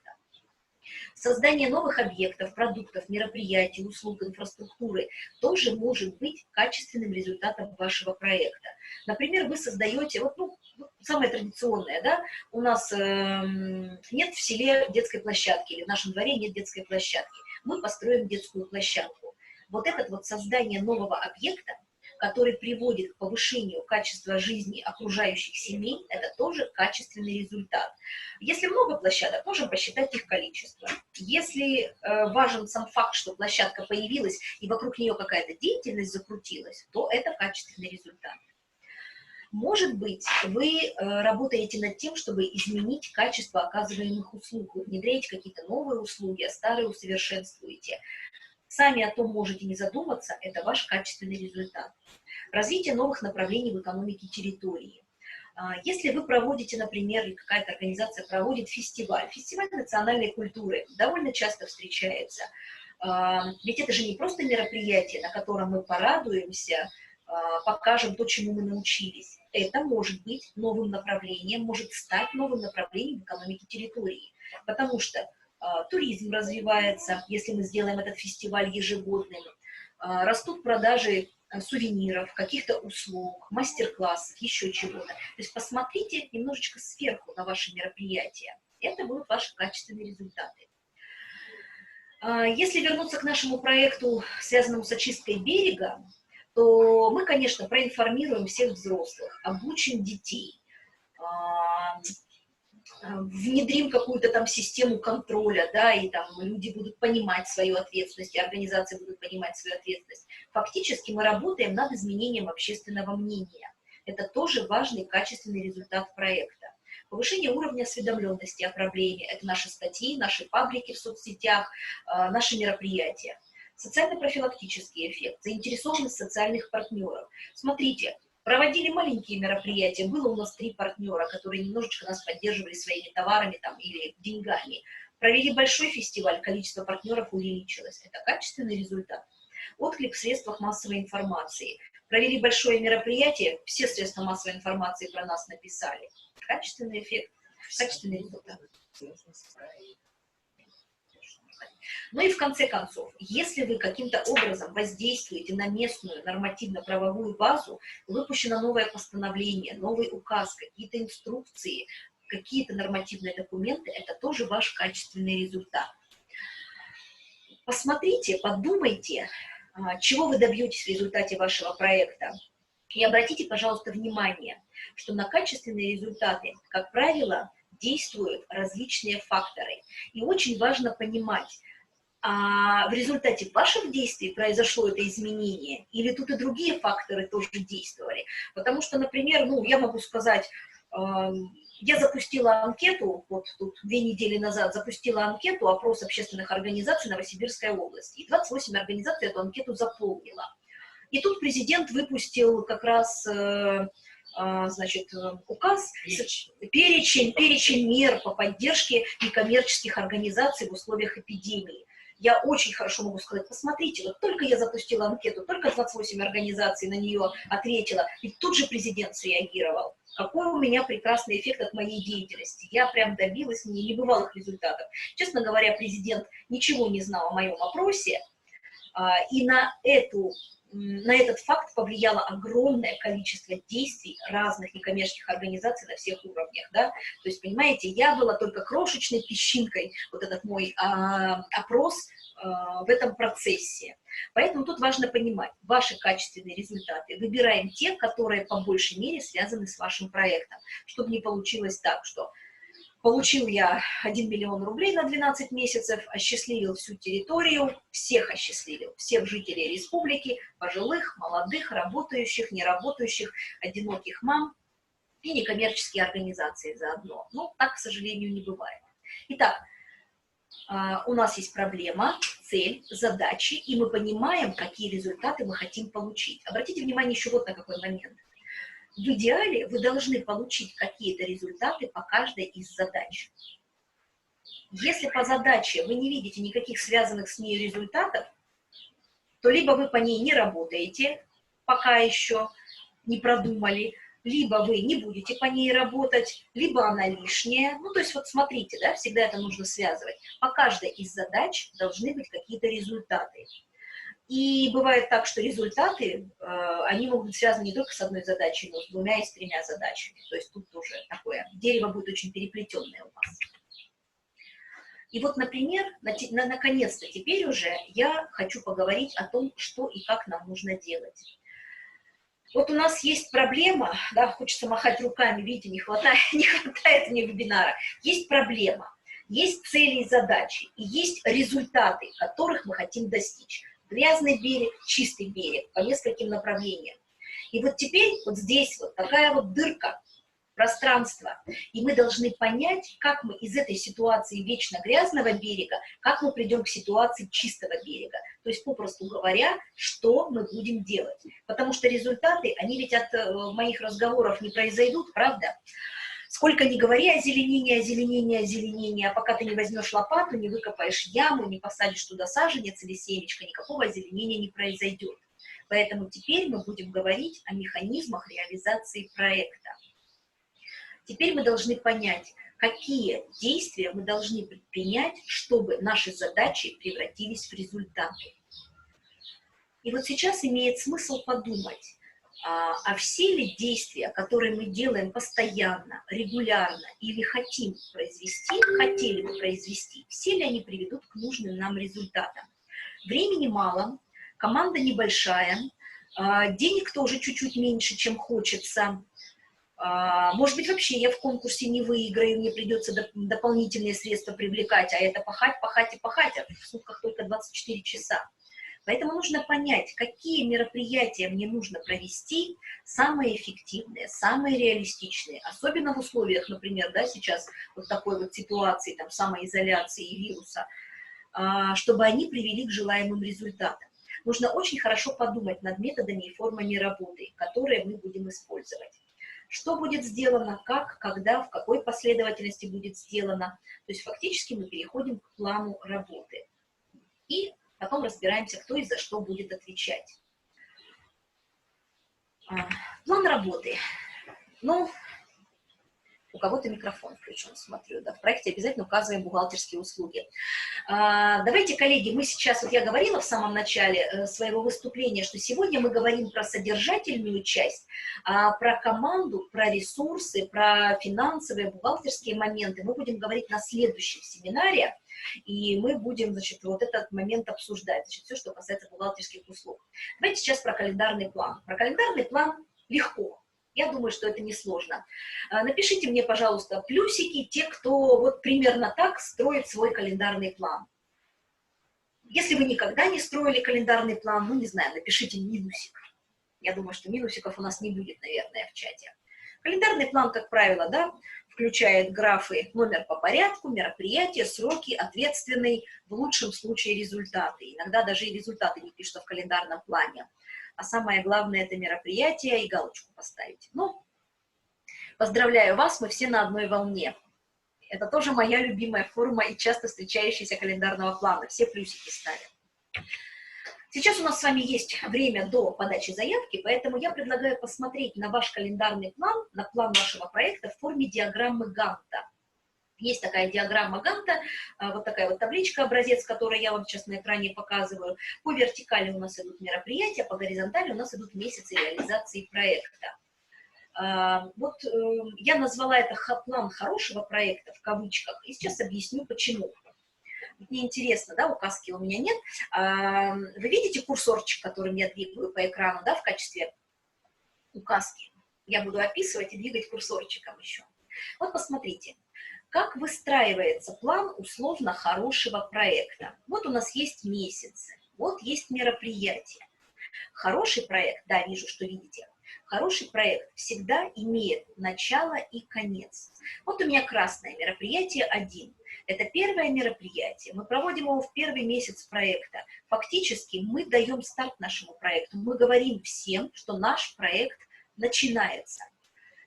Создание новых объектов, продуктов, мероприятий, услуг, инфраструктуры тоже может быть качественным результатом вашего проекта. Например, вы создаете, вот, ну, самое традиционное, да, у нас нет в селе детской площадки, или в нашем дворе нет детской площадки. Мы построим детскую площадку. Вот это вот создание нового объекта, который приводит к повышению качества жизни окружающих семей, это тоже качественный результат. Если много площадок, можем посчитать их количество. Если важен сам факт, что площадка появилась и вокруг нее какая-то деятельность закрутилась, то это качественный результат. Может быть, вы работаете над тем, чтобы изменить качество оказываемых услуг, вы внедряете какие-то новые услуги, а старые усовершенствуете. Сами о том можете не задуматься, это ваш качественный результат. Развитие новых направлений в экономике территории. Если вы проводите, например, или какая-то организация проводит фестиваль национальной культуры, довольно часто встречается. Ведь это же не просто мероприятие, на котором мы порадуемся, покажем то, чему мы научились. Это может быть новым направлением, может стать новым направлением в экономике территории. Потому что туризм развивается, если мы сделаем этот фестиваль ежегодным, растут продажи сувениров, каких-то услуг, мастер-классов, еще чего-то. То есть посмотрите немножечко сверху на ваши мероприятия. Это будут ваши качественные результаты. Если вернуться к нашему проекту, связанному с очисткой берега, то мы, конечно, проинформируем всех взрослых, обучим детей, внедрим какую-то там систему контроля, да, и там люди будут понимать свою ответственность, и организации будут понимать свою ответственность. Фактически мы работаем над изменением общественного мнения. Это тоже важный качественный результат проекта. Повышение уровня осведомленности о проблеме – это наши статьи, наши паблики в соцсетях, наши мероприятия. Социально-профилактический эффект, заинтересованность социальных партнеров. Смотрите, проводили маленькие мероприятия, было у нас 3 партнера, которые немножечко нас поддерживали своими товарами там, или деньгами. Провели большой фестиваль, количество партнеров увеличилось. Это качественный результат. Отклик в средствах массовой информации. Провели большое мероприятие, все средства массовой информации про нас написали. Качественный эффект, качественный результат. Ну и в конце концов, если вы каким-то образом воздействуете на местную нормативно-правовую базу, выпущено новое постановление, новый указ, какие-то инструкции, какие-то нормативные документы, это тоже ваш качественный результат. Посмотрите, подумайте, чего вы добьетесь в результате вашего проекта. И обратите, пожалуйста, внимание, что на качественные результаты, как правило, действуют различные факторы. И очень важно понимать, в результате ваших действий произошло это изменение, или тут и другие факторы тоже действовали. Потому что, например, я могу сказать, я запустила анкету, вот тут 2 недели назад запустила анкету, опрос общественных организаций Новосибирской области, и 28 организаций эту анкету заполнила. И тут президент выпустил как раз, значит, указ, перечень мер по поддержке некоммерческих организаций в условиях эпидемии. Я очень хорошо могу сказать, посмотрите, вот только я запустила анкету, только 28 организаций на нее ответила, и тут же президент среагировал. Какой у меня прекрасный эффект от моей деятельности. Я прям добилась небывалых результатов. Честно говоря, президент ничего не знал о моем опросе, и на этот факт повлияло огромное количество действий разных некоммерческих организаций на всех уровнях, да, то есть, понимаете, я была только крошечной песчинкой, вот этот мой опрос в этом процессе. Поэтому тут важно понимать, ваши качественные результаты, выбираем те, которые по большей мере связаны с вашим проектом, чтобы не получилось так, что получил я 1 миллион рублей на 12 месяцев, осчастливил всю территорию, всех осчастливил, всех жителей республики, пожилых, молодых, работающих, неработающих, одиноких мам и некоммерческие организации заодно. Но так, к сожалению, не бывает. Итак, у нас есть проблема, цель, задачи, и мы понимаем, какие результаты мы хотим получить. Обратите внимание еще вот на какой момент. В идеале вы должны получить какие-то результаты по каждой из задач. Если по задаче вы не видите никаких связанных с ней результатов, то либо вы по ней не работаете, пока еще не продумали, либо вы не будете по ней работать, либо она лишняя. Ну, то есть вот смотрите, да, всегда это нужно связывать. По каждой из задач должны быть какие-то результаты. И бывает так, что результаты, они могут быть связаны не только с одной задачей, но с 2 и с 3 задачами. То есть тут тоже такое дерево будет очень переплетенное у вас. И вот, например, наконец-то теперь уже я хочу поговорить о том, что и как нам нужно делать. Вот у нас есть проблема, да, хочется махать руками, видите, не хватает мне вебинара. Есть проблема, есть цели и задачи, и есть результаты, которых мы хотим достичь. Грязный берег, чистый берег, по нескольким направлениям. И вот теперь вот здесь вот такая вот дырка, пространство, и мы должны понять, как мы из этой ситуации вечно грязного берега, как мы придем к ситуации чистого берега. То есть, попросту говоря, что мы будем делать. Потому что результаты, они ведь от моих разговоров не произойдут, правда? Сколько ни говори озеленение, озеленение, озеленение, а пока ты не возьмешь лопату, не выкопаешь яму, не посадишь туда саженец или семечко, никакого озеленения не произойдет. Поэтому теперь мы будем говорить о механизмах реализации проекта. Теперь мы должны понять, какие действия мы должны предпринять, чтобы наши задачи превратились в результаты. И вот сейчас имеет смысл подумать, А все ли действия, которые мы делаем постоянно, регулярно или хотели бы произвести, все ли они приведут к нужным нам результатам? Времени мало, команда небольшая, денег тоже чуть-чуть меньше, чем хочется. Может быть, вообще я в конкурсе не выиграю, мне придется дополнительные средства привлекать, а это пахать, пахать и пахать, а в сутках только 24 часа. Поэтому нужно понять, какие мероприятия мне нужно провести, самые эффективные, самые реалистичные, особенно в условиях, например, да, сейчас вот такой вот ситуации, там, самоизоляции и вируса, чтобы они привели к желаемым результатам. Нужно очень хорошо подумать над методами и формами работы, которые мы будем использовать. Что будет сделано, как, когда, в какой последовательности будет сделано. То есть фактически мы переходим к плану работы. И потом разбираемся, кто и за что будет отвечать. План работы. Ну, у кого-то микрофон включен, смотрю. Да, в проекте обязательно указываем бухгалтерские услуги. Давайте, коллеги, мы сейчас, вот я говорила в самом начале своего выступления, что сегодня мы говорим про содержательную часть, про команду, про ресурсы, про финансовые, бухгалтерские моменты. Мы будем говорить на следующем семинаре, и мы будем, значит, вот этот момент обсуждать, значит, все, что касается бухгалтерских услуг. Давайте сейчас про календарный план. Про календарный план легко. Я думаю, что это несложно. Напишите мне, пожалуйста, плюсики, те, кто вот примерно так строит свой календарный план. Если вы никогда не строили календарный план, ну, не знаю, напишите минусик. Я думаю, что минусиков у нас не будет, наверное, в чате. Календарный план, как правило, да, включает графы номер по порядку, мероприятия, сроки, ответственный, в лучшем случае результаты. Иногда даже и результаты не пишут в календарном плане. А самое главное — это мероприятие и галочку поставить. Ну, поздравляю вас, мы все на одной волне. Это тоже моя любимая форма и часто встречающаяся календарного плана. Все плюсики ставят. Сейчас у нас с вами есть время до подачи заявки, поэтому я предлагаю посмотреть на ваш календарный план, на план вашего проекта в форме диаграммы Ганта. Есть такая диаграмма Ганта, вот такая вот табличка, образец, который я вам сейчас на экране показываю. По вертикали у нас идут мероприятия, по горизонтали у нас идут месяцы реализации проекта. Вот я назвала это план хорошего проекта в кавычках, и сейчас объясню почему. Мне интересно, да, указки у меня нет. Вы видите курсорчик, которым я двигаю по экрану, да, в качестве указки? Я буду описывать и двигать курсорчиком еще. Вот посмотрите. Как выстраивается план условно хорошего проекта? Вот у нас есть месяцы, вот есть мероприятия. Хороший проект, да, вижу, что видите, хороший проект всегда имеет начало и конец. Вот у меня красное мероприятие 1. Это первое мероприятие. Мы проводим его в первый месяц проекта. Фактически мы даем старт нашему проекту. Мы говорим всем, что наш проект начинается.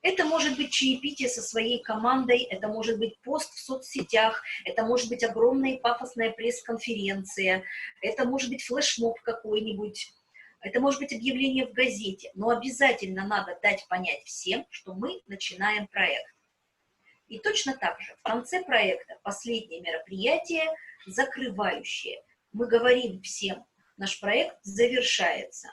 Это может быть чаепитие со своей командой, это может быть пост в соцсетях, это может быть огромная и пафосная пресс-конференция, это может быть флешмоб какой-нибудь, это может быть объявление в газете. Но обязательно надо дать понять всем, что мы начинаем проект. И точно так же в конце проекта последнее мероприятие закрывающее. Мы говорим всем, наш проект завершается.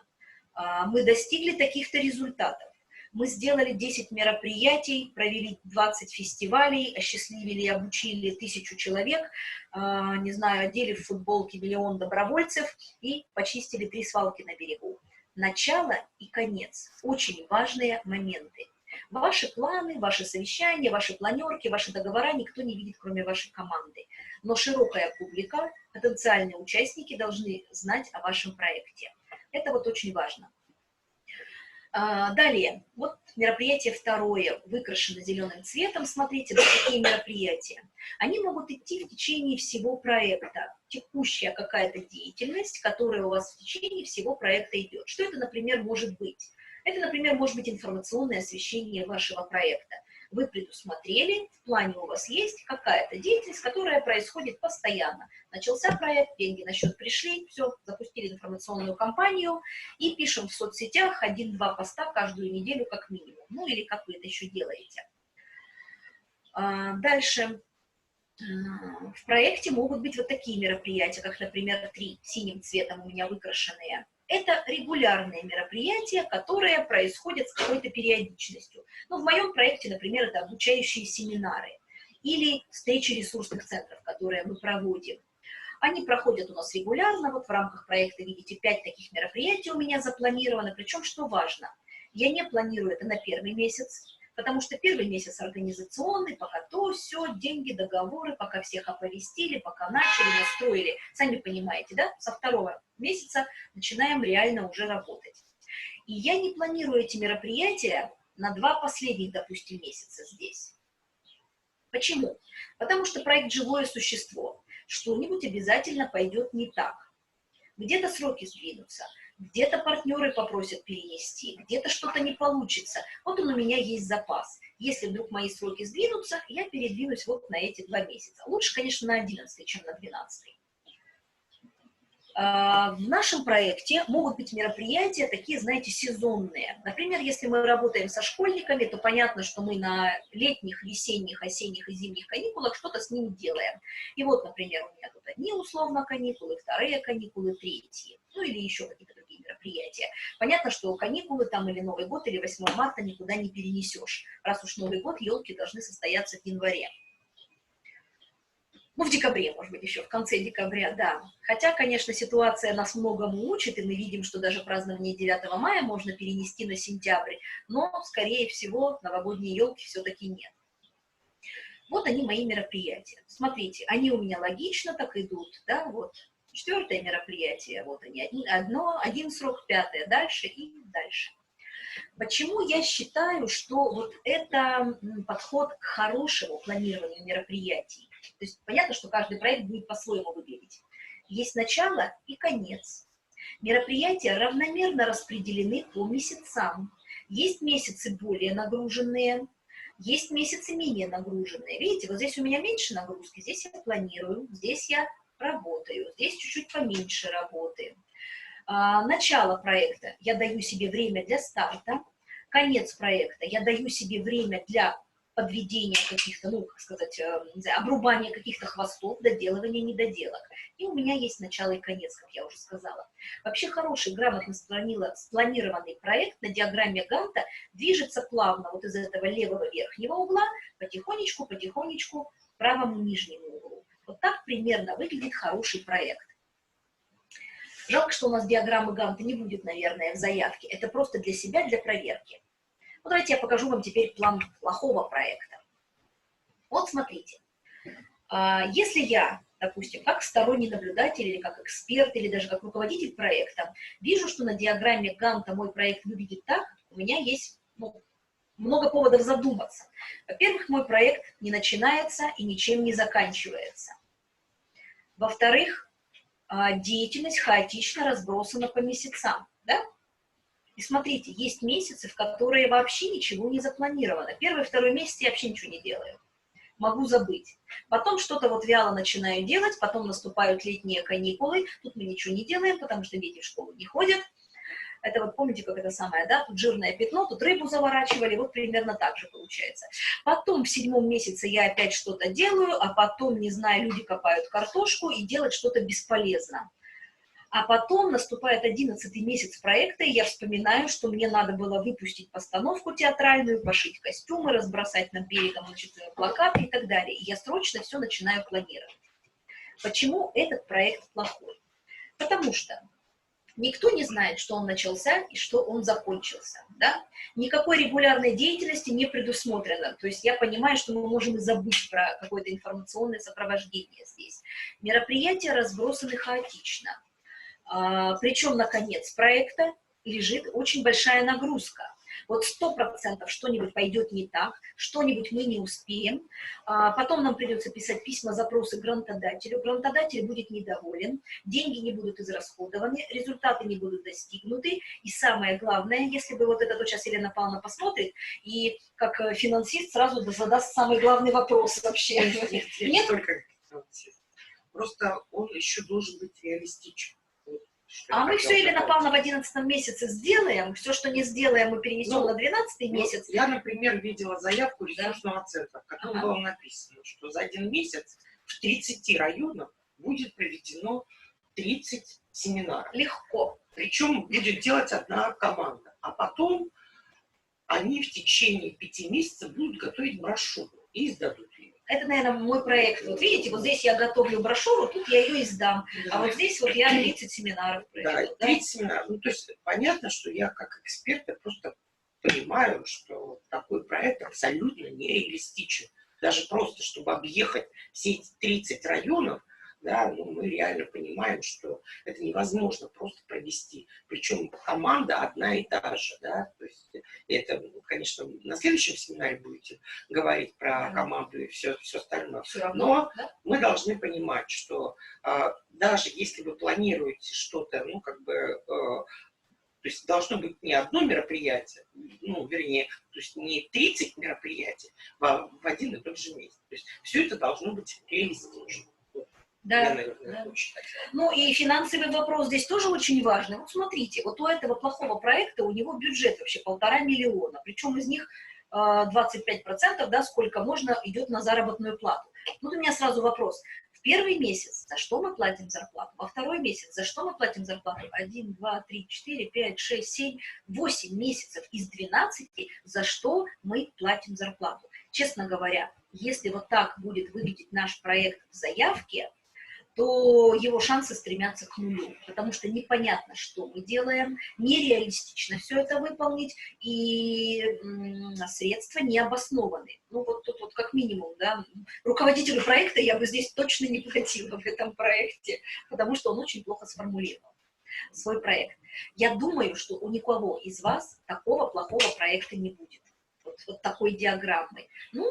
Мы достигли таких-то результатов. Мы сделали 10 мероприятий, провели 20 фестивалей, осчастливили и обучили 1000 человек, не знаю, одели в футболки 1 000 000 добровольцев и почистили 3 свалки на берегу. Начало и конец – очень важные моменты. Ваши планы, ваши совещания, ваши планерки, ваши договора никто не видит, кроме вашей команды. Но широкая публика, потенциальные участники должны знать о вашем проекте. Это вот очень важно. Далее, вот мероприятие второе, выкрашено зеленым цветом, смотрите, вот такие мероприятия. Они могут идти в течение всего проекта, текущая какая-то деятельность, которая у вас в течение всего проекта идет. Что это, например, может быть? Это, например, может быть информационное освещение вашего проекта. Вы предусмотрели, в плане у вас есть какая-то деятельность, которая происходит постоянно. Начался проект, деньги на счет пришли, все, запустили информационную кампанию и пишем в соцсетях 1-2 поста каждую неделю как минимум. Ну или как вы это еще делаете. Дальше. В проекте могут быть вот такие мероприятия, как, например, 3 синим цветом у меня выкрашенные. Это регулярные мероприятия, которые происходят с какой-то периодичностью. Ну, в моем проекте, например, это обучающие семинары или встречи ресурсных центров, которые мы проводим. Они проходят у нас регулярно, вот в рамках проекта, видите, 5 таких мероприятий у меня запланировано, причем, что важно, я не планирую это на первый месяц, потому что первый месяц организационный, пока то, все, деньги, договоры, пока всех оповестили, пока начали, настроили. Сами понимаете, да? Со второго месяца начинаем реально уже работать. И я не планирую эти мероприятия на 2 последних, допустим, месяца здесь. Почему? Потому что проект «Живое существо». Что-нибудь обязательно пойдет не так. Где-то сроки сдвинутся, где-то партнеры попросят перенести, где-то что-то не получится. Вот он у меня есть запас. Если вдруг мои сроки сдвинутся, я передвинусь вот на эти 2 месяца. Лучше, конечно, на 11, чем на 12. В нашем проекте могут быть мероприятия такие, знаете, сезонные. Например, если мы работаем со школьниками, то понятно, что мы на летних, весенних, осенних и зимних каникулах что-то с ними делаем. И вот, например, у меня тут одни условно каникулы, вторые каникулы, третьи. Ну или еще какие-то другие мероприятия. Понятно, что каникулы там или Новый год, или 8 марта никуда не перенесешь. Раз уж Новый год, елки должны состояться в январе. Ну, в декабре, может быть, еще в конце декабря, да. Хотя, конечно, ситуация нас многому учит, и мы видим, что даже празднование 9 мая можно перенести на сентябрь, но, скорее всего, новогодние елки все-таки нет. Вот они, мои мероприятия. Смотрите, они у меня логично так идут, да, вот. 4-е мероприятие, вот они, один срок, 5-е, дальше и дальше. Почему я считаю, что вот это подход к хорошему планированию мероприятий? То есть понятно, что каждый проект будет по-своему выглядеть. Есть начало и конец. Мероприятия равномерно распределены по месяцам. Есть месяцы более нагруженные, есть месяцы менее нагруженные. Видите, вот здесь у меня меньше нагрузки, здесь я планирую, здесь я работаю, здесь чуть-чуть поменьше работы. Начало проекта я даю себе время для старта, конец проекта я даю себе время для подведения каких-то, ну, как сказать, обрубания каких-то хвостов, доделывания недоделок. И у меня есть начало и конец, как я уже сказала. Вообще хороший, грамотно спланированный проект на диаграмме Ганта движется плавно вот из этого левого верхнего угла потихонечку к правому нижнему углу. Вот так примерно выглядит хороший проект. Жалко, что у нас диаграммы Ганта не будет, наверное, в заявке. Это просто для себя, для проверки. Ну, давайте я покажу вам теперь план плохого проекта. Вот смотрите. Если я, допустим, как сторонний наблюдатель или как эксперт, или даже как руководитель проекта, вижу, что на диаграмме Ганта мой проект выглядит так, у меня есть много поводов задуматься. Во-первых, мой проект не начинается и ничем не заканчивается. Во-вторых, деятельность хаотично разбросана по месяцам, да? И смотрите, есть месяцы, в которые вообще ничего не запланировано. Первый, второй месяц я вообще ничего не делаю. Могу забыть. Потом что-то вот вяло начинаю делать, потом наступают летние каникулы, тут мы ничего не делаем, потому что дети в школу не ходят. Это вот помните, как это самое, да, тут жирное пятно, тут рыбу заворачивали, вот примерно так же получается. Потом в 7-м месяце я опять что-то делаю, а потом, не знаю, люди копают картошку и делать что-то бесполезно. А потом наступает 11-й месяц проекта, и я вспоминаю, что мне надо было выпустить постановку театральную, пошить костюмы, разбросать над берегом, значит, плакаты и так далее. И я срочно все начинаю планировать. Почему этот проект плохой? Потому что никто не знает, что он начался и что он закончился. Да? Никакой регулярной деятельности не предусмотрено. То есть я понимаю, что мы можем и забыть про какое-то информационное сопровождение здесь. Мероприятия разбросаны хаотично. Причем на конец проекта лежит очень большая нагрузка. Вот 100% что-нибудь пойдет не так, что-нибудь мы не успеем, потом нам придется писать письма, запросы грантодателю, грантодатель будет недоволен, деньги не будут израсходованы, результаты не будут достигнуты, и самое главное, если бы вот это вот сейчас Елена Павловна посмотрит, и как финансист сразу задаст самый главный вопрос вообще. Нет? Только просто он еще должен быть реалистичен. А мы все, Елена Павловна, в 11 месяце сделаем, все, что не сделаем, мы перенесем на 12 месяц. Я, например, видела заявку ресурсного центра, в котором было написано, что за 1 месяц в 30 районах будет проведено 30 семинаров. Легко. Причем будет делать одна команда. А потом они в течение 5 месяцев будут готовить брошюру и издадут ее. Это, наверное, мой проект. Вот видите, вот здесь я готовлю брошюру, тут я ее издам. А вот здесь вот я 30 семинаров проведу. Да, 30 семинаров. Ну, то есть понятно, что я как эксперт я просто понимаю, что такой проект абсолютно нереалистичен. Даже просто, чтобы объехать все эти 30 районов, да, ну, мы реально понимаем, что это невозможно просто провести. Причем команда одна и та же. Да? То есть это, конечно, на следующем семинаре будете говорить про команду и все остальное. Но мы должны понимать, что даже если вы планируете что-то, ну, как бы... То есть должно быть не одно мероприятие, ну, вернее, то есть не 30 мероприятий в один и тот же месяц. То есть все это должно быть реалистично. Да, я, наверное, да. очень хотела. Ну и финансовый вопрос здесь тоже очень важный. Вот смотрите, вот у этого плохого проекта у него бюджет вообще 1,5 миллиона, причем из них 25%, да, сколько можно, идет на заработную плату. Вот у меня сразу вопрос. В первый месяц за что мы платим зарплату? Во второй месяц за что мы платим зарплату? 1, 2, 3, 4, 5, 6, 7, 8 месяцев из 12, за что мы платим зарплату. Честно говоря, если вот так будет выглядеть наш проект в заявке, то его шансы стремятся к нулю, потому что непонятно, что мы делаем, нереалистично все это выполнить, и средства не обоснованы. Ну вот тут вот как минимум, да, руководителю проекта я бы здесь точно не платила в этом проекте, потому что он очень плохо сформулировал свой проект. Я думаю, что у никого из вас такого плохого проекта не будет, вот такой диаграммы. Ну,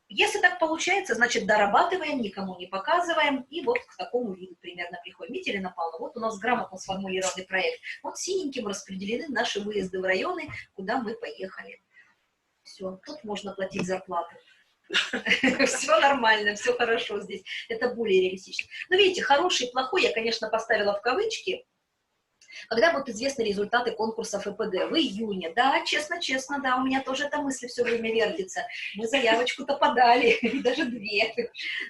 если так получается, значит, дорабатываем, никому не показываем, и вот к такому виду примерно приходим. Видите, Елена Павловна, вот у нас грамотно сформулированный проект. Вот синеньким распределены наши выезды в районы, куда мы поехали. Все, тут можно платить зарплату. Все нормально, все хорошо здесь. Это более реалистично. Но видите, хороший, плохой я, конечно, поставила в кавычки. Когда будут известны результаты конкурсов ИПГ? В июне. Да, честно, да, у меня тоже эта мысль все время вертится. Мы заявочку-то подали, даже 2.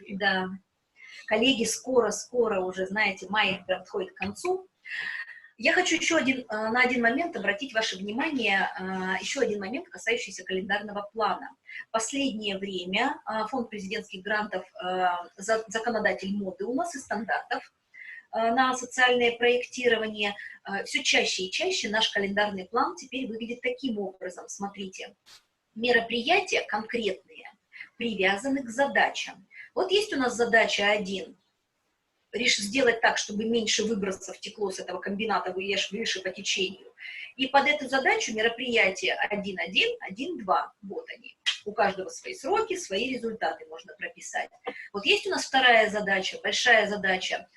Да. Коллеги, скоро уже, знаете, май подходит к концу. Я хочу еще на один момент обратить ваше внимание, еще один момент, касающийся календарного плана. В последнее время Фонд президентских грантов, законодатель моды у нас и стандартов на социальное проектирование, все чаще и чаще наш календарный план теперь выглядит таким образом. Смотрите, мероприятия конкретные привязаны к задачам. Вот есть у нас задача 1, сделать так, чтобы меньше выбросов текло с этого комбината выше по течению. И под эту задачу мероприятия 1.1, 1.2, вот они. У каждого свои сроки, свои результаты можно прописать. Вот есть у нас вторая задача, большая задача,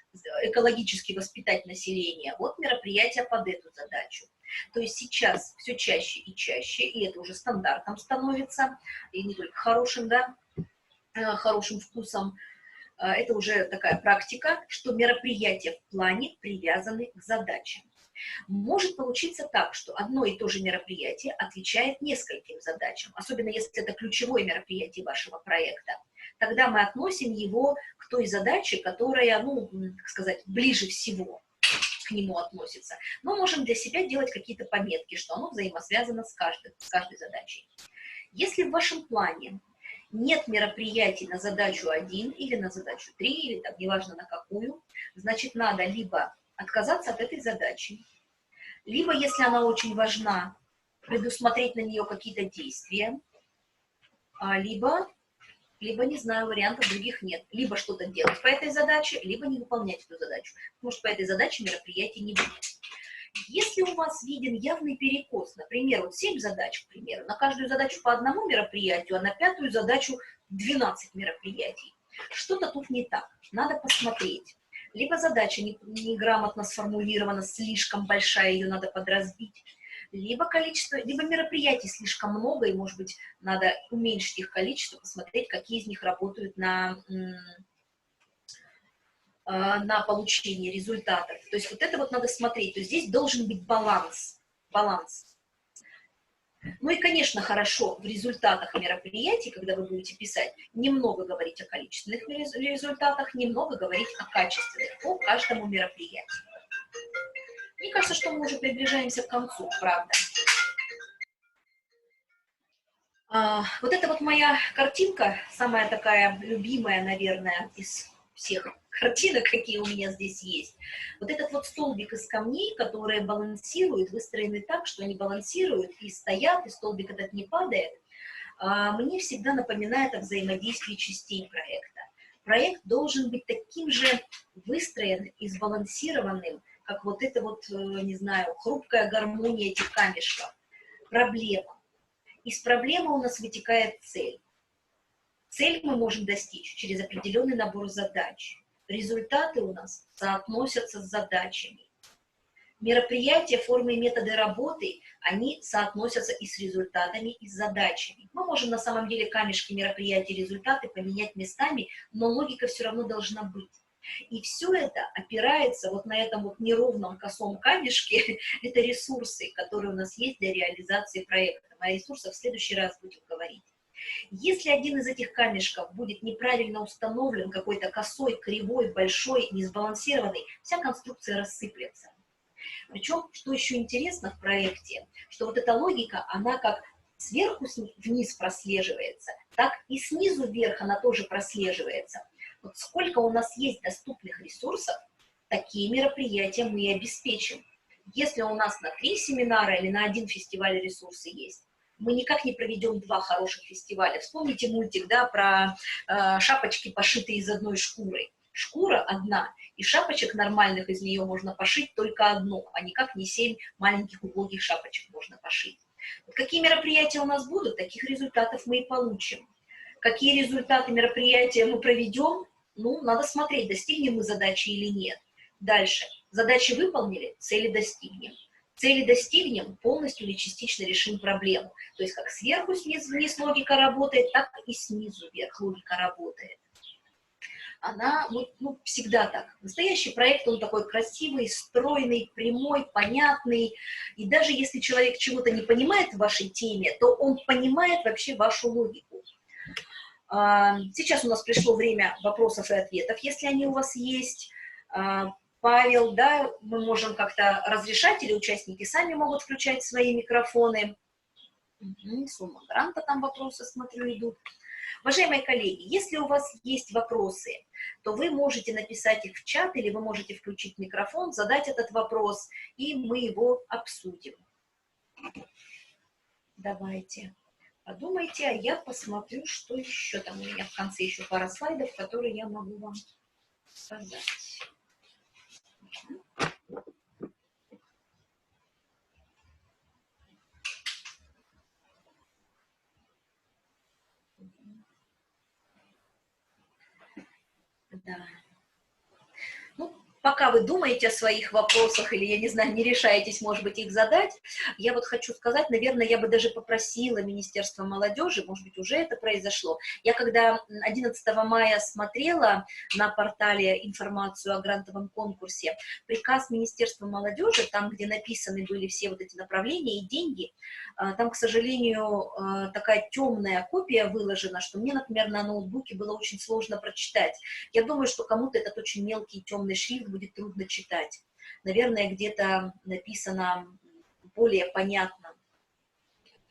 экологически воспитать население. Вот мероприятие под эту задачу. То есть сейчас все чаще и чаще, и это уже стандартом становится, и не только хорошим, да, хорошим вкусом, это уже такая практика, что мероприятия в плане привязаны к задачам. Может получиться так, что одно и то же мероприятие отвечает нескольким задачам, особенно если это ключевое мероприятие вашего проекта. Тогда мы относим его к той задаче, которая, ну, так сказать, ближе всего к нему относится. Но можем для себя делать какие-то пометки, что оно взаимосвязано с каждой задачей. Если в вашем плане нет мероприятий на задачу 1 или на задачу 3, или там, неважно на какую, значит, надо либо отказаться от этой задачи, либо, если она очень важна, предусмотреть на нее какие-то действия, либо, не знаю, вариантов других нет. Либо что-то делать по этой задаче, либо не выполнять эту задачу, потому что по этой задаче мероприятий не будет. Если у вас виден явный перекос, например, вот 7 задач, к примеру, на каждую задачу по одному мероприятию, а на 5-ю задачу 12 мероприятий, что-то тут не так, надо посмотреть. Либо задача неграмотно сформулирована, слишком большая, ее надо подразбить, либо мероприятий слишком много, и, может быть, надо уменьшить их количество, посмотреть, какие из них работают на получение результатов. То есть вот это вот надо смотреть. То есть здесь должен быть баланс. Ну и, конечно, хорошо в результатах мероприятий, когда вы будете писать, немного говорить о количественных результатах, немного говорить о качественных по каждому мероприятию. Мне кажется, что мы уже приближаемся к концу, правда. Вот это вот моя картинка, самая такая любимая, наверное, из всех картинок, какие у меня здесь есть. Вот этот вот столбик из камней, которые балансируют, выстроены так, что они балансируют и стоят, и столбик этот не падает, мне всегда напоминает о взаимодействии частей проекта. Проект должен быть таким же выстроен и сбалансированным, как вот эта вот, не знаю, хрупкая гармония этих камешков. Проблема. Из проблемы у нас вытекает цель. Цель мы можем достичь через определенный набор задач. Результаты у нас соотносятся с задачами. Мероприятия, формы и методы работы, они соотносятся и с результатами, и с задачами. Мы можем на самом деле камешки мероприятий, результаты поменять местами, но логика все равно должна быть. И все это опирается вот на этом вот неровном косом камешке, это ресурсы, которые у нас есть для реализации проекта. О ресурсах в следующий раз будем говорить. Если один из этих камешков будет неправильно установлен, какой-то косой, кривой, большой, несбалансированный, вся конструкция рассыплется. Причем, что еще интересно в проекте, что вот эта логика, она как сверху вниз прослеживается, так и снизу вверх она тоже прослеживается. Вот сколько у нас есть доступных ресурсов, такие мероприятия мы и обеспечим. Если у нас на 3 семинара или на 1 фестиваль ресурсы есть, мы никак не проведем 2 хороших фестиваля. Вспомните мультик, да, про шапочки, пошитые из одной шкуры. Шкура одна, и шапочек нормальных из нее можно пошить только одну, а никак не 7 маленьких убогих шапочек можно пошить. Вот какие мероприятия у нас будут, таких результатов мы и получим. Какие результаты мероприятия мы проведем, ну, надо смотреть, достигнем мы задачи или нет. Дальше. Задачи выполнили, цели достигнем. Цели достигнем, полностью или частично решим проблему. То есть как сверху вниз логика работает, так и снизу вверх логика работает. Она вот, ну, всегда так. Настоящий проект, он такой красивый, стройный, прямой, понятный. И даже если человек чего-то не понимает в вашей теме, то он понимает вообще вашу логику. Сейчас у нас пришло время вопросов и ответов, если они у вас есть. Павел, да, мы можем как-то разрешать, или участники сами могут включать свои микрофоны. Сумма гранта, там вопросы, смотрю, идут. Уважаемые коллеги, если у вас есть вопросы, то вы можете написать их в чат, или вы можете включить микрофон, задать этот вопрос, и мы его обсудим. Давайте. Подумайте, а я посмотрю, что еще там у меня в конце, еще пара слайдов, которые я могу вам сказать. Да. Ну, пока вы думаете о своих вопросах, или, я не знаю, не решаетесь, может быть, их задать, я вот хочу сказать, наверное, я бы даже попросила Министерство молодежи, может быть, уже это произошло. Я когда 11 мая смотрела на портале информацию о грантовом конкурсе, приказ Министерства молодежи, там, где написаны были все вот эти направления и деньги, там, к сожалению, такая темная копия выложена, что мне, например, на ноутбуке было очень сложно прочитать. Я думаю, что кому-то этот очень мелкий темный шрифт будет трудно читать. Наверное, где-то написано более понятно,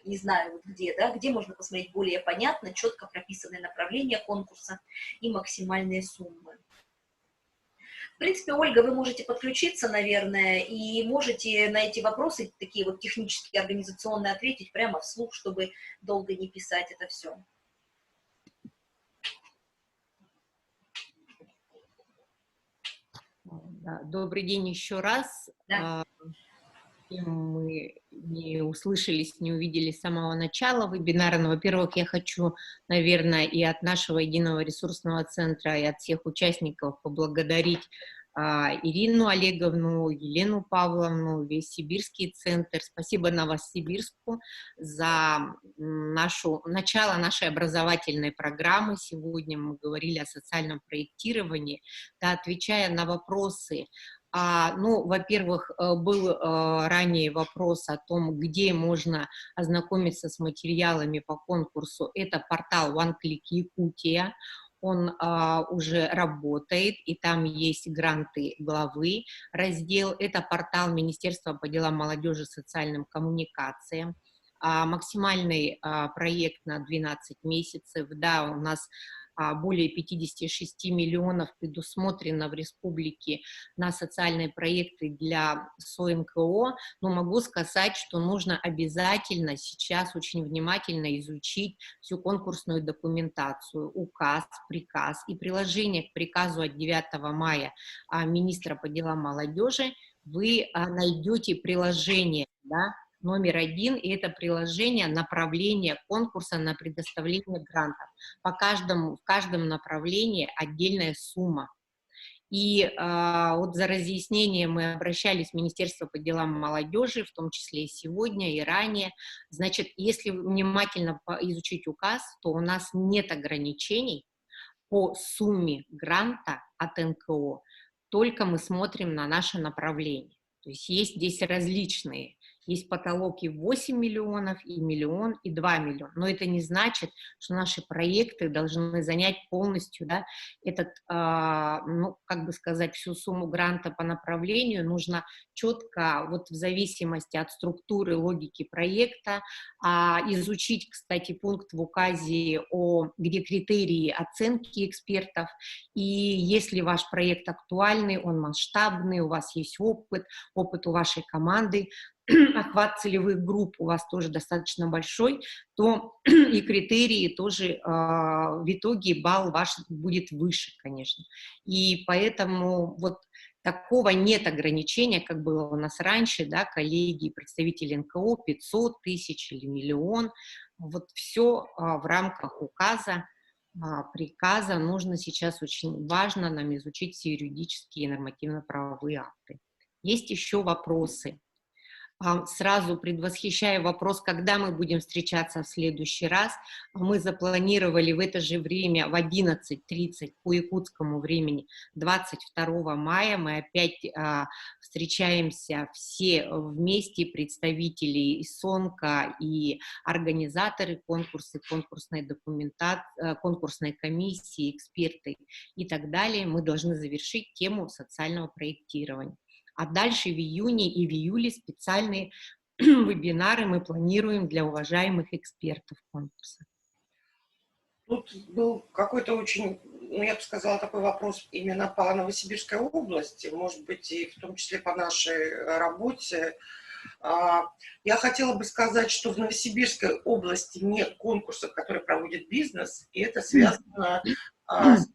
не знаю вот где, да, где можно посмотреть более понятно, четко прописанные направления конкурса и максимальные суммы. В принципе, Ольга, вы можете подключиться, наверное, и можете на эти вопросы, такие вот технические, организационные, ответить прямо вслух, чтобы долго не писать это все. Да, добрый день еще раз. Да. Мы не услышались, не увидели с самого начала вебинара, но, во-первых, я хочу, наверное, и от нашего единого ресурсного центра, и от всех участников поблагодарить Ирину Олеговну, Елену Павловну, весь Сибирский центр. Спасибо Новосибирску за начало нашей образовательной программы. Сегодня мы говорили о социальном проектировании. Да, отвечая на вопросы Ну, во-первых, был ранее вопрос о том, где можно ознакомиться с материалами по конкурсу. Это портал One Click Якутия. Он уже работает, и там есть гранты главы. Раздел — это портал Министерства по делам молодежи и социальным коммуникациям. Максимальный проект на 12 месяцев. Да, у нас более 56 миллионов предусмотрено в республике на социальные проекты для СОНКО, но могу сказать, что нужно обязательно сейчас очень внимательно изучить всю конкурсную документацию, указ, приказ и приложение к приказу от 9 мая министра по делам молодежи. Вы найдете приложение, да, номер 1, и это приложение направления конкурса на предоставление грантов. В каждом направлении отдельная сумма. И вот за разъяснением мы обращались в Министерство по делам молодежи, в том числе и сегодня, и ранее. Значит, если внимательно изучить указ, то у нас нет ограничений по сумме гранта от НКО, только мы смотрим на наше направление. То есть есть здесь различные. Есть потолок и 8 миллионов, и миллион, и 2 миллиона. Но это не значит, что наши проекты должны занять полностью, да, этот, ну, как бы сказать, всю сумму гранта по направлению. Нужно четко, вот в зависимости от структуры, логики проекта, изучить, кстати, пункт в указе, где критерии оценки экспертов. И если ваш проект актуальный, он масштабный, у вас есть опыт у вашей команды, охват целевых групп у вас тоже достаточно большой, то и критерии тоже в итоге балл ваш будет выше, конечно. И поэтому вот такого нет ограничения, как было у нас раньше, да, коллеги, представители НКО, 500 тысяч или миллион. Вот все в рамках указа, приказа. Нужно сейчас, очень важно нам изучить все юридические и нормативно-правовые акты. Есть еще вопросы? Сразу предвосхищая вопрос, когда мы будем встречаться в следующий раз, мы запланировали в это же время в 11:30 по якутскому времени 22 мая. Мы опять встречаемся все вместе, представители и СОНКа, и организаторы конкурса, конкурсной документации, конкурсной комиссии, эксперты и так далее. Мы должны завершить тему социального проектирования. А дальше в июне и в июле специальные вебинары мы планируем для уважаемых экспертов конкурса. Тут был какой-то очень, ну, я бы сказала, такой вопрос именно по Новосибирской области, может быть, и в том числе по нашей работе. Я хотела бы сказать, что в Новосибирской области нет конкурсов, которые проводит бизнес, и это связано с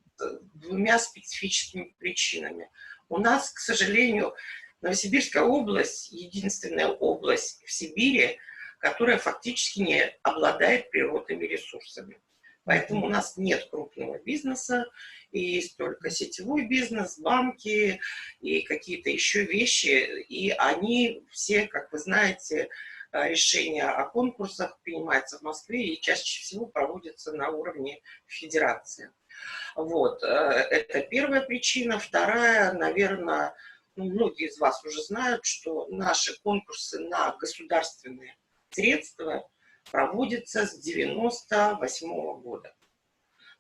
двумя специфическими причинами. У нас, к сожалению, Новосибирская область — единственная область в Сибири, которая фактически не обладает природными ресурсами. Поэтому у нас нет крупного бизнеса, и есть только сетевой бизнес, банки и какие-то еще вещи. И они все, как вы знаете, решения о конкурсах принимаются в Москве и чаще всего проводятся на уровне федерации. Вот, это первая причина. Вторая, наверное, ну, многие из вас уже знают, что наши конкурсы на государственные средства проводятся с 1998 года.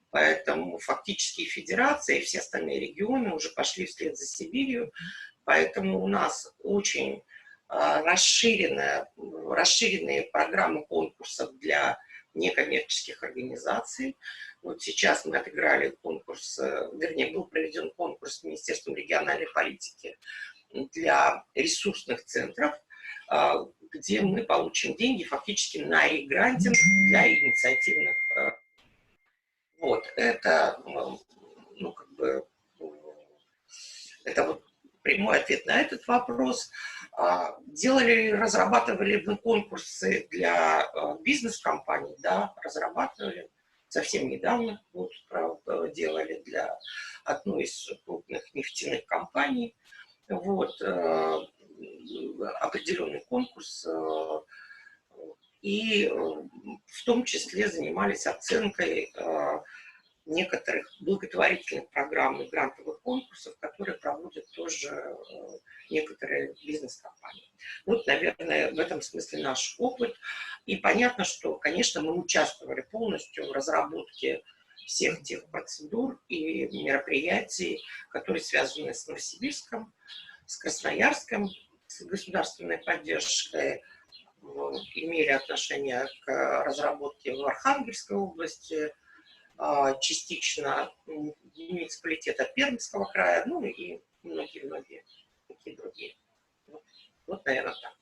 Поэтому фактически федерация и все остальные регионы уже пошли вслед за Сибирью. Поэтому у нас очень расширенные программы конкурсов для некоммерческих организаций. Вот сейчас мы отыграли конкурс, вернее, был проведен конкурс с Министерством региональной политики для ресурсных центров, где мы получим деньги фактически на регрантинг для инициативных. Вот, это, ну, как бы, это вот прямой ответ на этот вопрос. Разрабатывали мы конкурсы для бизнес-компаний, да, разрабатывали. Совсем недавно вот, делали для одной из крупных нефтяных компаний. Вот, определенный конкурс. И в том числе занимались оценкой некоторых благотворительных программ и грантовых конкурсов, которые проводят тоже некоторые бизнес-компании. Вот, наверное, в этом смысле наш опыт. И понятно, что, конечно, мы участвовали полностью в разработке всех тех процедур и мероприятий, которые связаны с Новосибирском, с Красноярском, с государственной поддержкой, имели отношение к разработке в Архангельской области, частично муниципалитета Пермского края, ну и многие-многие такие другие. Вот, наверное, так.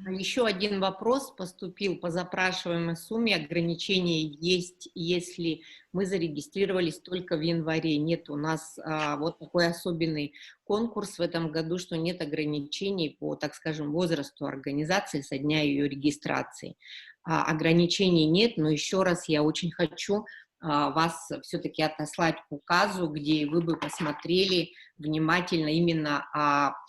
Еще один вопрос поступил по запрашиваемой сумме. Ограничения есть, если мы зарегистрировались только в январе. Нет, у нас вот такой особенный конкурс в этом году, что нет ограничений по, так скажем, возрасту организации со дня ее регистрации. Ограничений нет, но еще раз я очень хочу вас все-таки отослать к указу, где вы бы посмотрели внимательно именно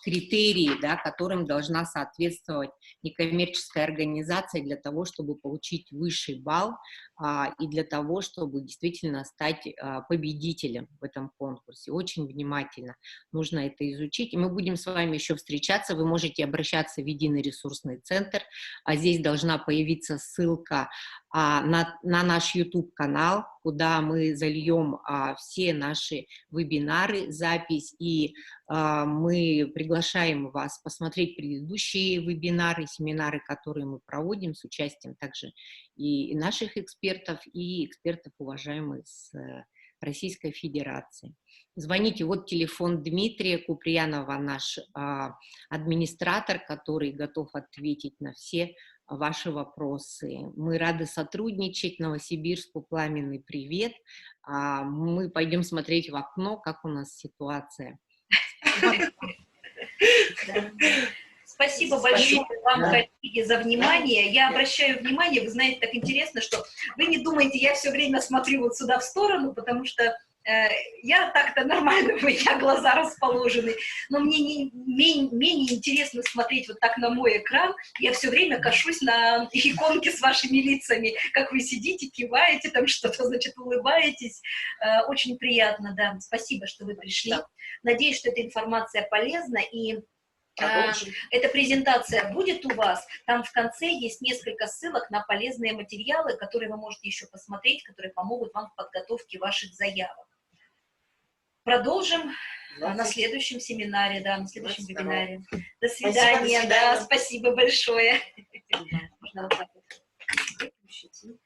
критерии, да, которым должна соответствовать некоммерческая организация для того, чтобы получить высший балл и для того, чтобы действительно стать победителем в этом конкурсе. Очень внимательно нужно это изучить. И мы будем с вами еще встречаться. Вы можете обращаться в единый ресурсный центр. Здесь должна появиться ссылка на наш YouTube-канал, куда мы зальем все наши вебинары, запись, и мы приглашаем вас посмотреть предыдущие вебинары, семинары, которые мы проводим с участием также и наших экспертов, и экспертов, уважаемых с Российской Федерации. Звоните, вот телефон Дмитрия Куприянова, наш администратор, который готов ответить на все ваши вопросы. Мы рады сотрудничать. Новосибирску пламенный привет. Мы пойдем смотреть в окно, как у нас ситуация. Спасибо большое вам, коллеги, за внимание. Я обращаю внимание, вы знаете, так интересно, что вы не думаете, я все время смотрю вот сюда в сторону, потому что я так-то нормально, у меня глаза расположены, но мне менее интересно смотреть вот так на мой экран. Я все время кашусь на иконки с вашими лицами, как вы сидите, киваете, там что-то, значит, улыбаетесь. Очень приятно, да. Спасибо, что вы пришли. Да. Надеюсь, что эта информация полезна, и эта презентация будет у вас. Там в конце есть несколько ссылок на полезные материалы, которые вы можете еще посмотреть, которые помогут вам в подготовке ваших заявок. Продолжим на следующем семинаре, да, на следующем вебинаре. До свидания, спасибо, да, спасибо большое. Можно вот так вот.